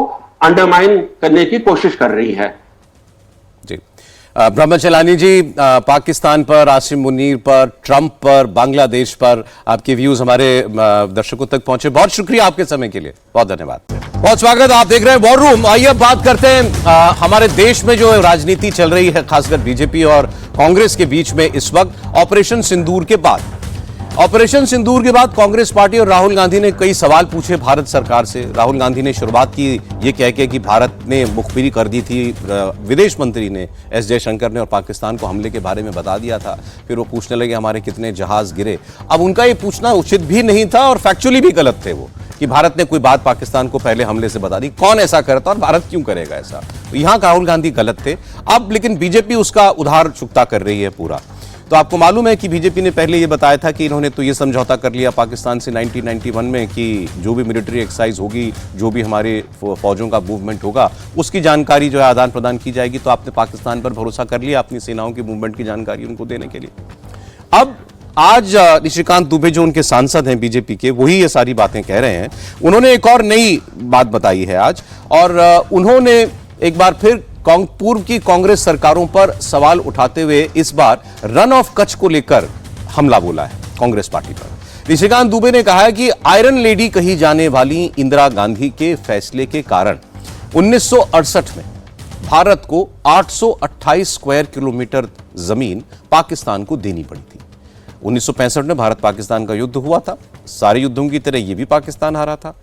अंडरमाइन करने की कोशिश कर रही है। जी ब्रह्मचलानी जी, पाकिस्तान पर, आसिम मुनीर पर, ट्रंप पर, बांग्लादेश पर आपके व्यूज हमारे दर्शकों तक पहुंचे। बहुत शुक्रिया आपके समय के लिए, बहुत धन्यवाद, बहुत स्वागत। आप देख रहे हैं वॉर रूम। आइए अब बात करते हैं हमारे देश में जो राजनीति चल रही है, खासकर बीजेपी और कांग्रेस के बीच में इस वक्त ऑपरेशन सिंदूर के बाद। ऑपरेशन सिंदूर के बाद कांग्रेस पार्टी और राहुल गांधी ने कई सवाल पूछे भारत सरकार से। राहुल गांधी ने शुरुआत की ये कह के कि भारत ने मुखबिरी कर दी थी, विदेश मंत्री ने एस जयशंकर ने, और पाकिस्तान को हमले के बारे में बता दिया था। फिर वो पूछने लगे हमारे कितने जहाज गिरे। अब उनका ये पूछना उचित भी नहीं था और फैक्चुअली भी गलत थे वो, कि भारत ने कोई बात पाकिस्तान को पहले हमले से बता दी। कौन ऐसा करता और भारत क्यों करेगा ऐसा? तो यहां राहुल गांधी गलत थे। अब लेकिन बीजेपी उसका उधार चुकता कर रही है पूरा। तो आपको मालूम है कि बीजेपी ने पहले ये बताया था कि इन्होंने तो ये समझौता कर लिया पाकिस्तान से 1991 में कि जो भी मिलिट्री एक्सरसाइज होगी, जो भी हमारे फौजों का मूवमेंट होगा, उसकी जानकारी जो है आदान प्रदान की जाएगी। तो आपने पाकिस्तान पर भरोसा कर लिया अपनी सेनाओं की मूवमेंट की जानकारी उनको देने के लिए। अब आज निशिकांत दुबे जो उनके सांसद हैं बीजेपी के, वही ये सारी बातें कह रहे हैं। उन्होंने एक और नई बात बताई है आज, और उन्होंने एक बार फिर पूर्व की कांग्रेस सरकारों पर सवाल उठाते हुए इस बार रन ऑफ कच्छ को लेकर हमला बोला है कांग्रेस पार्टी पर। निशिकांत दुबे ने कहा है कि आयरन लेडी कही जाने वाली इंदिरा गांधी के फैसले के कारण 1968 में भारत को 828 स्क्वायर किलोमीटर जमीन पाकिस्तान को देनी पड़ी थी। 1965 में भारत पाकिस्तान का युद्ध हुआ था, सारे युद्धों की तरह यह भी पाकिस्तान हारा था,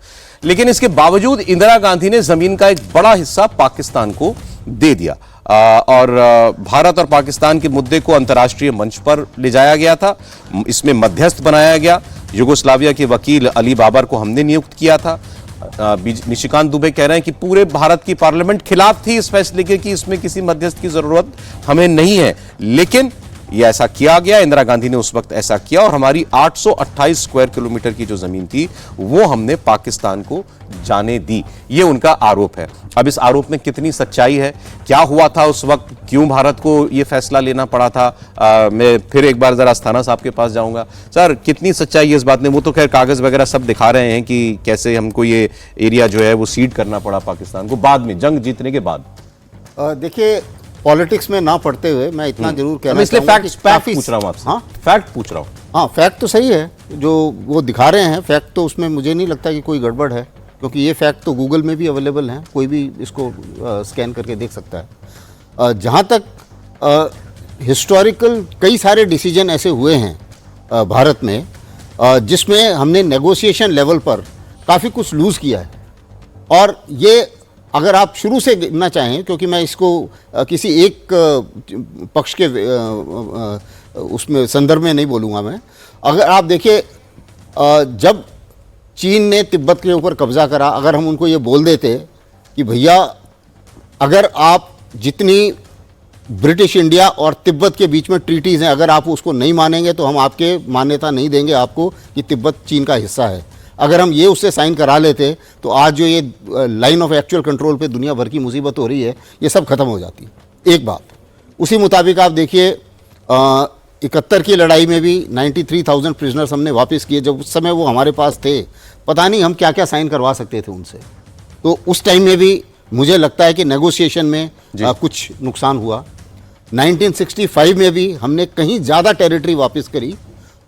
लेकिन इसके बावजूद इंदिरा गांधी ने जमीन का एक बड़ा हिस्सा पाकिस्तान को दे दिया और भारत और पाकिस्तान के मुद्दे को अंतर्राष्ट्रीय मंच पर ले जाया गया था। इसमें मध्यस्थ बनाया गया, युगोस्लाविया के वकील अली बाबर को हमने नियुक्त किया था। निशिकांत दुबे कह रहे हैं कि पूरे भारत की पार्लियामेंट खिलाफ थी इस फैसले के कि इसमें किसी मध्यस्थ की जरूरत हमें नहीं है, लेकिन यह ऐसा किया गया। इंदिरा गांधी ने उस वक्त ऐसा किया और हमारी 828 स्क्वायर किलोमीटर की जो जमीन थी वो हमने पाकिस्तान को जाने दी, ये उनका आरोप है। अब इस आरोप में कितनी सच्चाई है, क्या हुआ था उस वक्त, क्यों भारत को यह फैसला लेना पड़ा था, मैं फिर एक बार जरा अस्थाना साहब के पास जाऊंगा। सर, कितनी सच्चाई है इस बात में? वो तो खैर कागज वगैरह सब दिखा रहे हैं कि कैसे हमको ये एरिया जो है वो सीड करना पड़ा पाकिस्तान को बाद में, जंग जीतने के बाद। देखिए, पॉलिटिक्स में ना पढ़ते हुए मैं इतना जरूर कहना इसलिए चाहूंगा फैक्ट पूछ रहा हूं आपसे। हाँ, फैक्ट पूछ रहा हूं। हाँ, फैक्ट तो सही है जो वो दिखा रहे हैं, फैक्ट तो उसमें मुझे नहीं लगता कि कोई गड़बड़ है, क्योंकि ये फैक्ट तो गूगल में भी अवेलेबल हैं, कोई भी इसको स्कैन करके देख सकता है। जहाँ तक हिस्टोरिकल कई सारे डिसीजन ऐसे हुए हैं भारत में जिसमें हमने नेगोशिएशन लेवल पर काफ़ी कुछ लूज़ किया है, और ये अगर आप शुरू से गिनना चाहें, क्योंकि मैं इसको किसी एक पक्ष के उसमें संदर्भ में नहीं बोलूँगा मैं, अगर आप देखिए जब चीन ने तिब्बत के ऊपर कब्ज़ा करा, अगर हम उनको ये बोल देते कि भैया अगर आप जितनी ब्रिटिश इंडिया और तिब्बत के बीच में ट्रीटीज़ हैं, अगर आप उसको नहीं मानेंगे तो हम आपके मान्यता नहीं देंगे आपको कि तिब्बत चीन का हिस्सा है, अगर हम ये उससे साइन करा लेते तो आज जो ये लाइन ऑफ एक्चुअल कंट्रोल पे दुनिया भर की मुसीबत हो रही है, ये सब खत्म हो जाती। एक बात उसी मुताबिक आप देखिए 71 की लड़ाई में भी 93,000 प्रिजनर्स हमने वापस किए। जब उस समय वो हमारे पास थे, पता नहीं हम क्या क्या साइन करवा सकते थे उनसे। तो उस टाइम में भी मुझे लगता है कि नेगोशिएशन में कुछ नुकसान हुआ। 1965 में भी हमने कहीं ज़्यादा टेरिटरी वापस करी,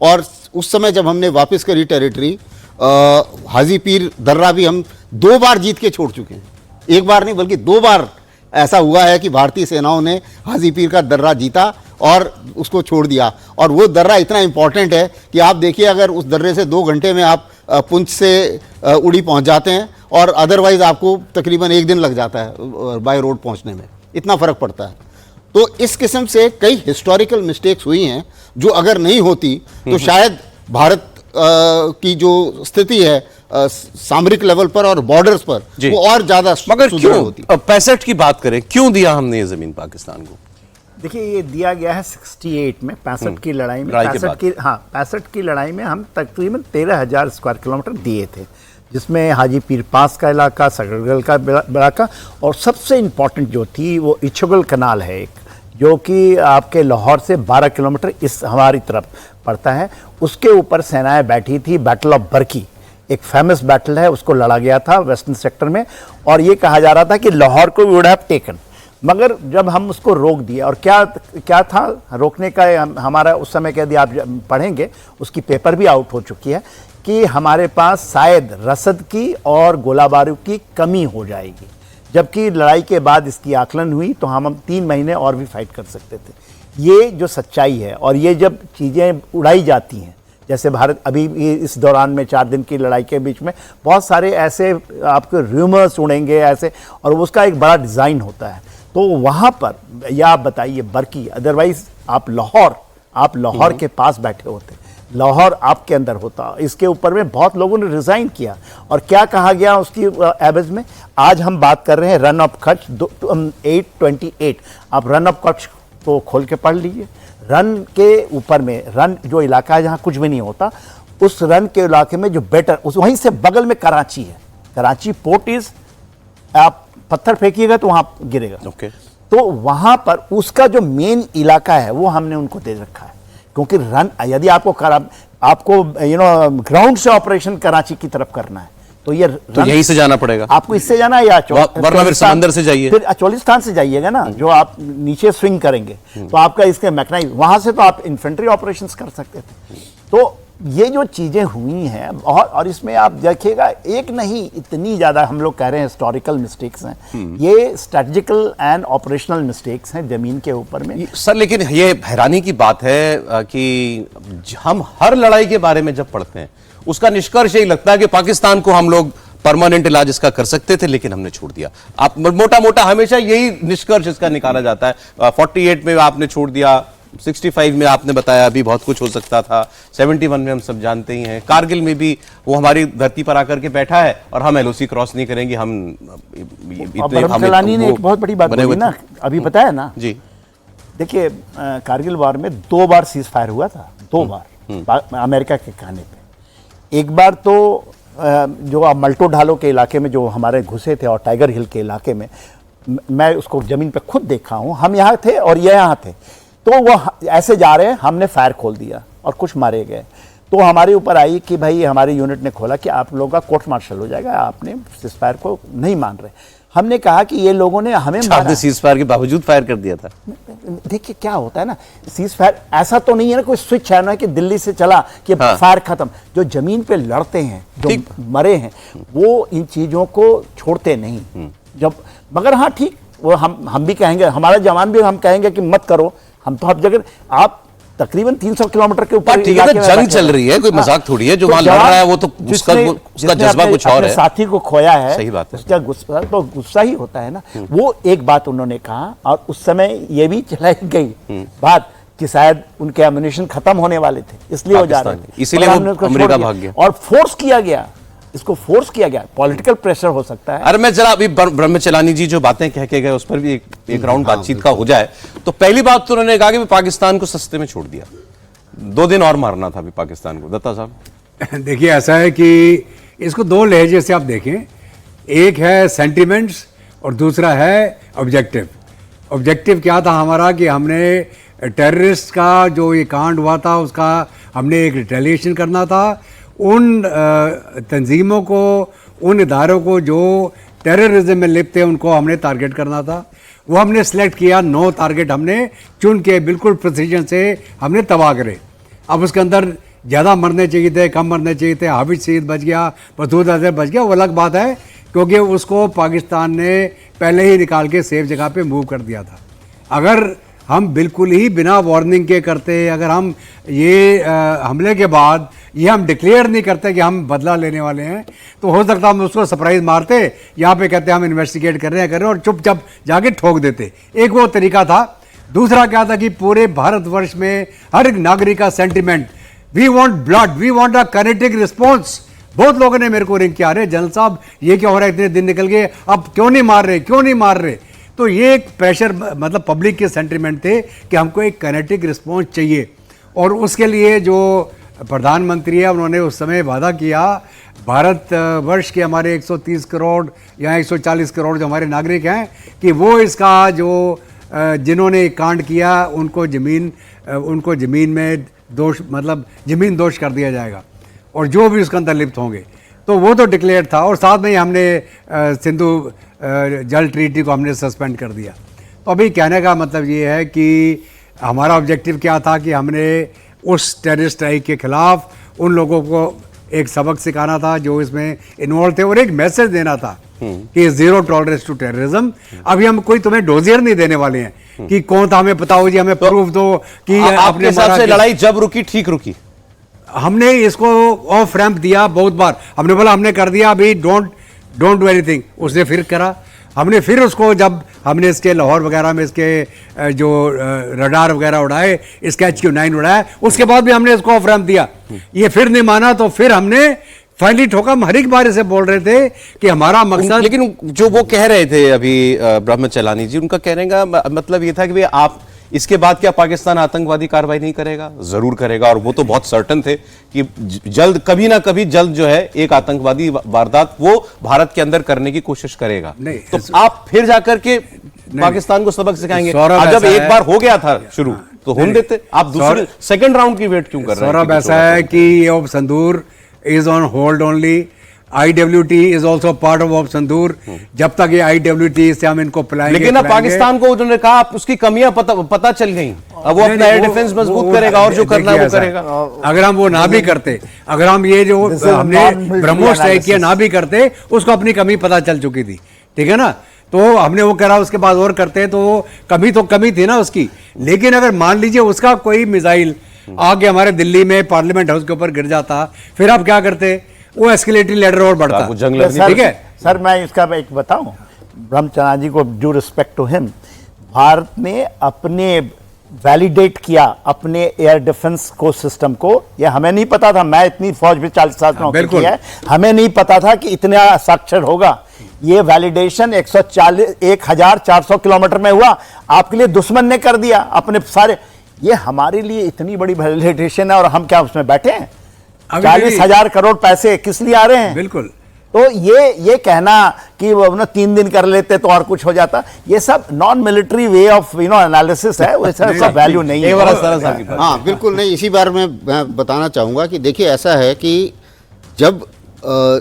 और उस समय जब हमने वापस करी टेरिटरी, हाजी पीर दर्रा भी हम 2 बार जीत के छोड़ चुके हैं। एक बार नहीं बल्कि 2 बार ऐसा हुआ है कि भारतीय सेनाओं ने हाजी पीर का दर्रा जीता और उसको छोड़ दिया। और वो दर्रा इतना इंपॉर्टेंट है कि आप देखिए, अगर उस दर्रे से 2 घंटे में आप पुंछ से उड़ी पहुंच जाते हैं, और अदरवाइज आपको तकरीबन 1 दिन लग जाता है बाय रोड पहुंचने में, इतना फ़र्क पड़ता है। तो इस किस्म से कई हिस्टोरिकल मिस्टेक्स हुई हैं जो अगर नहीं होती तो शायद भारत की जो स्थिति है सामरिक लेवल पर और बॉर्डर्स पर वो और ज्यादा मगर सुदृढ़ क्यों होती। 65 की बात करें, क्यों दिया हमने ये जमीन पाकिस्तान को? देखिए, ये दिया गया है 68 में, 65 की लड़ाई में, 65 की लड़ाई में हम तकरीबन 13,000 स्क्वायर किलोमीटर दिए थे, जिसमें हाजी पीर पास का इलाका, सकरगल का इलाका, और सबसे इम्पोर्टेंट जो थी वो इच्छुगल कनाल है एक, जो कि आपके लाहौर से 12 किलोमीटर इस हमारी तरफ पड़ता है। उसके ऊपर सेनाएं बैठी थी। बैटल ऑफ बरकी एक फेमस बैटल है, उसको लड़ा गया था वेस्टर्न सेक्टर में, और ये कहा जा रहा था कि लाहौर को वुड हैव टेकन, मगर जब हम उसको रोक दिया, और क्या था रोकने का हमारा उस समय, कह दिया आप पढ़ेंगे, उसकी पेपर भी आउट हो चुकी है कि हमारे पास शायद रसद की और गोला बारूद की कमी हो जाएगी, जबकि लड़ाई के बाद इसकी आकलन हुई तो हम 3 महीने और भी फाइट कर सकते थे। ये जो सच्चाई है, और ये जब चीज़ें उड़ाई जाती हैं, जैसे भारत अभी इस दौरान में 4 दिन की लड़ाई के बीच में बहुत सारे ऐसे आपके र्यूमर्स उड़ेंगे ऐसे, और उसका एक बड़ा डिज़ाइन होता है। तो वहाँ पर, या आप बताइए बरकी, अदरवाइज आप लाहौर के पास बैठे होते, लाहौर आपके अंदर होता। इसके ऊपर में बहुत लोगों ने रिज़ाइन किया, और क्या कहा गया उसकी एवज में? आज हम बात कर रहे हैं रन ऑफ कच्छ 828, आप रन ऑफ कच्छ को खोल के पढ़ लीजिए। रन के ऊपर में, रन जो इलाका है जहाँ कुछ भी नहीं होता, उस रन के इलाके में जो बेटर, उस वहीं से बगल में कराची है, कराची पोर्ट इज, आप पत्थर फेंकिएगा तो वहाँ गिरेगा। Okay. तो वहाँ पर उसका जो मेन इलाका है वो हमने उनको दे रखा है। क्योंकि यदि आपको ग्राउंड से ऑपरेशन कराची की तरफ करना है तो ये तो यहीं से जाना पड़ेगा आपको, इससे जाना है या वरना फिर समंदर से जाइए, फिर चोलिस्तान से जाइएगा ना, जो आप नीचे स्विंग करेंगे तो आपका इसके मैकेनाइज वहां से तो आप इन्फेंट्री ऑपरेशंस कर सकते थे। तो ये जो चीजें हुई हैं और इसमें आप देखिएगा एक नहीं, इतनी ज्यादा हम लोग कह रहे हैं हिस्टोरिकल मिस्टेक्स हैं, ये स्ट्रेटजिकल एंड ऑपरेशनल मिस्टेक्स हैं जमीन के ऊपर में। सर लेकिन ये हैरानी की बात है कि हम हर लड़ाई के बारे में जब पढ़ते हैं उसका निष्कर्ष यही लगता है कि पाकिस्तान को हम लोग परमानेंट इलाज इसका कर सकते थे लेकिन हमने छोड़ दिया। आप मोटा मोटा हमेशा यही निष्कर्ष इसका निकाला जाता है। 48 में आपने छोड़ दिया, 65 में आपने बताया अभी बहुत कुछ हो सकता था, 71 में हम सब जानते ही हैं, कारगिल में भी वो हमारी धरती पर आकर के बैठा है और हम एलओसी क्रॉस नहीं करेंगे। हम चलानी ने एक बहुत बड़ी बात बोली ना, अभी बताया ना जी। देखिए कारगिल वार में 2 बार सीज फायर हुआ था, 2 बार अमेरिका के कहने पे। एक बार तो जो आप मल्टो ढालो के इलाके में जो हमारे घुसे थे और टाइगर हिल के इलाके में, मैं उसको जमीन पे खुद देखा हूँ, हम यहाँ थे और ये यहाँ थे, तो वो ऐसे जा रहे हैं, हमने फायर खोल दिया और कुछ मारे गए। तो हमारे ऊपर आई कि भाई हमारी यूनिट ने खोला कि आप लोगों का कोर्ट मार्शल हो जाएगा, आपने सीजफायर को नहीं मान रहे। हमने कहा कि ये लोगों ने हमें मारा, सीजफायर के बावजूद फायर कर दिया था। देखिए क्या होता है ना, सीजफायर ऐसा तो नहीं है ना कोई स्विच है ना कि दिल्ली से चला कि फायर खत्म। जो जमीन पे लड़ते हैं, जो मरे हैं, वो इन चीजों को छोड़ते नहीं। जब मगर हाँ ठीक, वो हम भी कहेंगे, हमारा जवान भी हम कहेंगे कि मत करो, हम तो अब जगह आप तकरीबन 300 किलोमीटर के ऊपर जंग चल रही है, कोई मजाक थोड़ी है। जो वहां लड़ रहा है वो तो उसका जज्बा कुछ और है, साथी को खोया है, सही बात है, उसका गुस्सा तो गुस्सा ही होता है ना। वो एक बात उन्होंने कहा और उस समय ये भी चलाई गई बात कि शायद उनके एम्युनिशन खत्म होने वाले थे, इसलिए वो जा रहे थे, इसीलिए वो अमेरिका भाग गया और फोर्स किया गया, इसको फोर्स किया गया। पॉलिटिकल प्रेशर हो सकता है। अरे मैं जरा अभी ब्रह्मचलानी जी जो बातें कह के गए उस पर भी एक राउंड बातचीत का हो जाए। तो पहली बात तो उन्होंने कहा कि पाकिस्तान को सस्ते में छोड़ दिया, 2 दिन और मारना था अभी पाकिस्तान को। दत्ता साहब देखिए ऐसा है कि इसको 2 लहजे से आप देखें, एक है सेंटिमेंट्स और दूसरा है ऑब्जेक्टिव। ऑब्जेक्टिव क्या था हमारा कि हमने टेररिस्ट का जो ये कांड हुआ था उसका हमने एक रिटेलिएशन करना था। उन तंजीमों को, उन इदारों को जो टेररिज्म में लिप्त थे उनको हमने टारगेट करना था। वो हमने सेलेक्ट किया, 9 टारगेट हमने चुन के बिल्कुल प्रिसीजन से हमने तबाह करे। अब उसके अंदर ज़्यादा मरने चाहिए थे, कम मरने चाहिए थे, हाफिज सईद बच गया, मसूद अजहर बच गया, वो अलग बात है, क्योंकि उसको पाकिस्तान ने पहले ही निकाल के सेफ जगह पे मूव कर दिया था। अगर हम बिल्कुल ही बिना वार्निंग के करते, अगर हम ये हमले के बाद ये हम डिक्लेयर नहीं करते कि हम बदला लेने वाले हैं, तो हो सकता हम उसको सरप्राइज मारते, यहाँ पे कहते हम इन्वेस्टिगेट कर रहे हैं और चुपचाप जाके ठोक देते। एक वो तरीका था। दूसरा क्या था कि पूरे भारतवर्ष में हर एक नागरिक का sentiment, we want blood, we want a kinetic response. बहुत लोगों ने मेरे को रिंग किया, अरे जनरल साहब ये क्या हो रहा है, इतने दिन निकल गए, अब क्यों नहीं मार रहे, क्यों नहीं मार रहे। तो ये एक प्रेशर, मतलब पब्लिक के सेंटिमेंट थे कि हमको एक काइनेटिक रिस्पॉन्स चाहिए। और उसके लिए जो प्रधानमंत्री है उन्होंने उस समय वादा किया, भारत वर्ष के हमारे 130 करोड़ या 140 करोड़ जो हमारे नागरिक हैं, कि वो इसका जो जिन्होंने कांड किया उनको ज़मीन में दोष, मतलब ज़मीन दोष कर दिया जाएगा और जो भी उसके अंदर लिप्त होंगे। तो वो तो डिक्लेयर था। और साथ में ही हमने सिंधु जल ट्रीटी को हमने सस्पेंड कर दिया। तो अभी कहने का मतलब ये है कि हमारा ऑब्जेक्टिव क्या था कि हमने उस टेररिस्ट स्ट्राइक के खिलाफ उन लोगों को एक सबक सिखाना था जो इसमें इन्वॉल्व थे, और एक मैसेज देना था कि 0 टॉलरेंस टू टेररिज्म। अभी हम कोई तुम्हें डोजियर नहीं देने वाले हैं कि कौन था, हमें बताओ जी, हमें प्रूफ दो कि आपके हिसाब से लड़ाई जब रुकी ठीक रुकी। हमने इसको ऑफ रैंप दिया बहुत बार, हमने बोला हमने कर दिया, अभी डोंट डू एनीथिंग। उसने फिर करा, हमने फिर उसको, जब हमने इसके लाहौर वगैरह में इसके जो रडार वगैरह उड़ाए, इसका HQ-9 उड़ाया, उसके बाद भी हमने इसको ऑफ रैंप दिया। ये फिर नहीं माना, तो फिर हमने फाइनली ठोका। हम हर एक बार से बोल रहे थे कि हमारा मकसद, लेकिन जो वो कह रहे थे अभी ब्रह्मचलानी जी, उनका कहने का मतलब ये था कि आप इसके बाद क्या पाकिस्तान आतंकवादी कार्रवाई नहीं करेगा? जरूर करेगा। और वो तो बहुत सर्टन थे कि जल्द, कभी ना कभी जल्द जो है एक आतंकवादी वारदात वो भारत के अंदर करने की कोशिश करेगा। नहीं, तो आप फिर जाकर के पाकिस्तान को सबक सिखाएंगे? जब एक बार हो गया था शुरू, तो होने देते। आप दूसरे सेकंड राउंड की वेट क्यों कर रहे हैं? सौरभ, ऐसा है कि ये Sindoor is on hold only, IWT is also part of Sindoor. जब तक ये IWT से हम इनको पिलाएंगे, लेकिन अब पाकिस्तान को उन्होंने कहा आप उसकी कमियां पता चल गई, अब वो अपना एयर डिफेंस मजबूत करेगा और जो करना है वो करेगा। अगर हम वो ना भी करते, अगर हम ये जो हमने ब्रह्मोस तय किया ना भी करते, उसको अपनी कमी पता चल चुकी थी, ठीक है ना। तो हमने वो करा, उसके बाद और करते, तो कमी थी ना उसकी। लेकिन अगर मान लीजिए उसका कोई मिसाइल आके हमारे दिल्ली में पार्लियामेंट हाउस के ऊपर गिर जाता, फिर आप क्या करते? वो एस्केलेटरी लेडर और बढ़ता, ठीक है। सर मैं इसका एक बताऊं, ब्रह्मचंद्रा जी को due respect to him, Bharat ने अपने वैलिडेट किया अपने एयर डिफेंस को सिस्टम को। ये हमें नहीं पता था, मैं इतनी फौज में 40 साल नौकरी की है, हमें नहीं पता था कि इतना साक्षर होगा। ये वैलिडेशन 1400 किलोमीटर में हुआ, आपके लिए दुश्मन ने कर दिया अपने सारे। ये हमारे लिए इतनी बड़ी वैलिडेशन है और हम क्या उसमें बैठे हैं? 40,000 करोड़ पैसे किस लिए आ रहे हैं? बिल्कुल। तो ये कहना कि वो ना 3 दिन कर लेते तो और कुछ हो जाता, ये सब non military way of analysis है, वैसा सब वैल्यू नहीं है। हाँ बिल्कुल नहीं। इसी बार मैं बताना चाहूँगा कि देखिए ऐसा है कि जब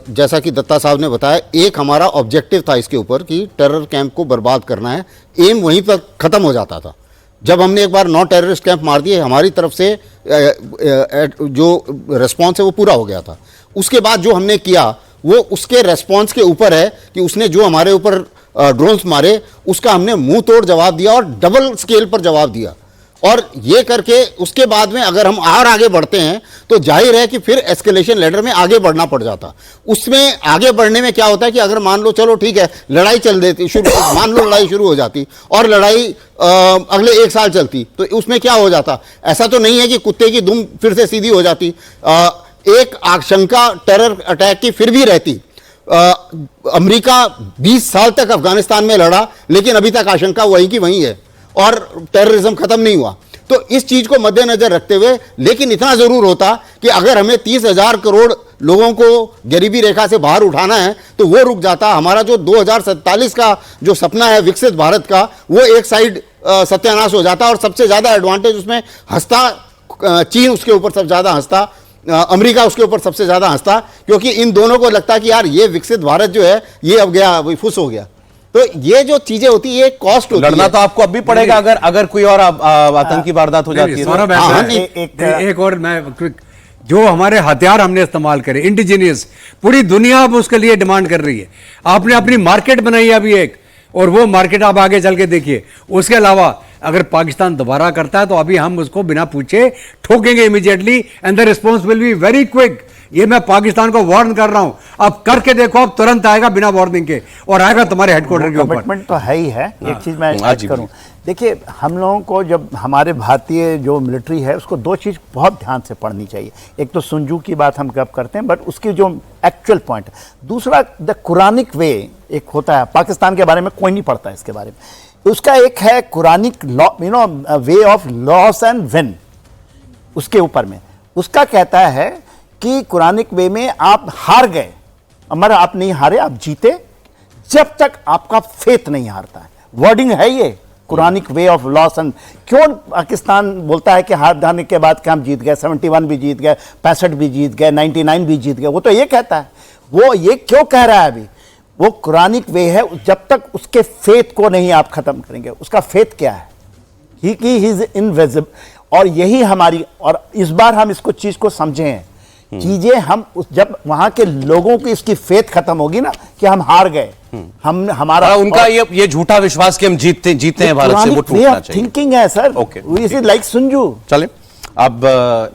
जैसा कि दत्ता साहब ने बताया, एक हमारा ऑब्जेक्टिव था इसके ऊपर कि टेरर कैंप को बर्बाद करना है, एम वहीं पर ख़त्म हो जाता था। जब हमने एक बार 9 टेररिस्ट कैंप मार दिए, हमारी तरफ से जो रेस्पॉन्स है वो पूरा हो गया था। उसके बाद जो हमने किया वो उसके रेस्पॉन्स के ऊपर है कि उसने जो हमारे ऊपर ड्रोन्स मारे उसका हमने मुंह तोड़ जवाब दिया और डबल स्केल पर जवाब दिया। और ये करके उसके बाद में अगर हम और आगे बढ़ते हैं तो जाहिर है कि फिर एस्केलेशन लेडर में आगे बढ़ना पड़ जाता। उसमें आगे बढ़ने में क्या होता है कि अगर मान लो चलो ठीक है लड़ाई चल देती शुरू, मान लो लड़ाई शुरू हो जाती और लड़ाई अगले 1 साल चलती, तो उसमें क्या हो जाता? ऐसा तो नहीं है कि कुत्ते की दुम फिर से सीधी हो जाती, एक आशंका टेरर अटैक की फिर भी रहती। अमेरिका 20 साल तक अफगानिस्तान में लड़ा, लेकिन अभी तक आशंका वही की वही है और टेररिज्म खत्म नहीं हुआ। तो इस चीज को मद्देनजर रखते हुए, लेकिन इतना जरूर होता कि अगर हमें 30,000 करोड़ लोगों को गरीबी रेखा से बाहर उठाना है तो वो रुक जाता। हमारा जो 2047 का जो सपना है विकसित भारत का, वो एक साइड सत्यानाश हो जाता और सबसे ज्यादा एडवांटेज उसमें हंसता चीन, उसके ऊपर सबसे ज्यादा हंसता अमेरिका, उसके ऊपर सबसे ज्यादा हंसता, क्योंकि इन दोनों को लगता कि यार ये विकसित भारत जो है ये अब गया, वही फुस हो गया। तो ये जो चीजें होती है, ये कॉस्ट होती है। लड़ना तो आपको अब भी पड़ेगा अगर कोई और आतंकी वारदात हो जाती है। एक और मैं, जो हमारे हथियार हमने इस्तेमाल करे इंडिजीनियस, पूरी दुनिया अब उसके लिए डिमांड कर रही है। आपने अपनी मार्केट बनाई है अभी एक, और वो मार्केट आप आगे चल के देखिए। उसके अलावा अगर पाकिस्तान दोबारा करता है तो अभी हम उसको बिना पूछे ठोकेंगे immediately, and the response will be very quick. ये मैं पाकिस्तान को वार्न कर रहा हूं, अब करके देखो, अब तुरंत आएगा बिना वार्निंग के, और आएगा तुम्हारे हेडक्वार्टर के ऊपर। कमिटमेंट तो है ही है। एक चीज मैं ऐड करूं, देखिए हम लोगों को जब हमारे भारतीय जो मिलिट्री है उसको 2 चीज बहुत ध्यान से पढ़नी चाहिए। एक तो सुंजू की बात हम कब करते हैं, बट उसकी जो एक्चुअल पॉइंट, दूसरा द कुरानिक वे एक होता है, पाकिस्तान के बारे में कोई नहीं पढ़ता है इसके बारे में। उसका एक है Quranic law, way of loss and win, उसके ऊपर में उसका कहता है कि कुरानिक वे में आप हार गए, मगर आप नहीं हारे, आप जीते जब तक आपका फेथ नहीं हारता है। वर्डिंग है ये Quranic way of loss and. क्यों पाकिस्तान बोलता है कि हार जाने के बाद कि हम जीत गए, 71 भी जीत गए, 65 भी जीत गए, 99 भी जीत गए, वो तो ये कहता है। वो ये क्यों कह रहा है अभी? वो कुरानिक वे है, जब तक उसके फेथ को नहीं आप खत्म करेंगे। उसका फेथ क्या है? He is invisible. और यही हमारी, और इस बार हम इसको चीज को समझे हैं, चीजें हम जब वहां के लोगों की इसकी फेथ खत्म होगी ना कि हम हार गए, हम हमारा उनका ये झूठा विश्वास कि हम जीते हैं भारत से, वो टूटना चाहिए। थिंकिंग है सर, इज लाइक सुंजू। चले अब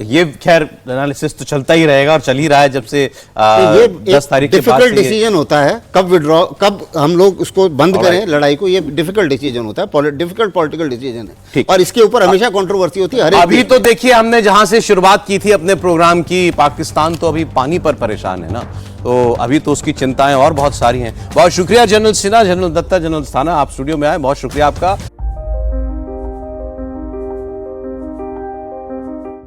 ये खैर एनालिसिस तो चलता ही रहेगा और चल ही रहा है जब से 10 तारीख के बाद। डिफिकल्ट डिसीजन होता है कब विड्रॉ, कब हम लोग उसको बंद करें लड़ाई को, ये डिफिकल्ट डिसीजन होता है, डिफिकल्ट पॉलिटिकल डिसीजन है, और इसके ऊपर हमेशा कंट्रोवर्सी होती है। अभी तो देखिए हमने जहां से शुरुआत की थी अपने प्रोग्राम की, पाकिस्तान तो अभी पानी पर परेशान है ना, तो अभी तो उसकी चिंताएं और बहुत सारी हैं। बहुत शुक्रिया general Sinha, general Datta, general Asthana, आप स्टूडियो में आए, बहुत शुक्रिया आपका।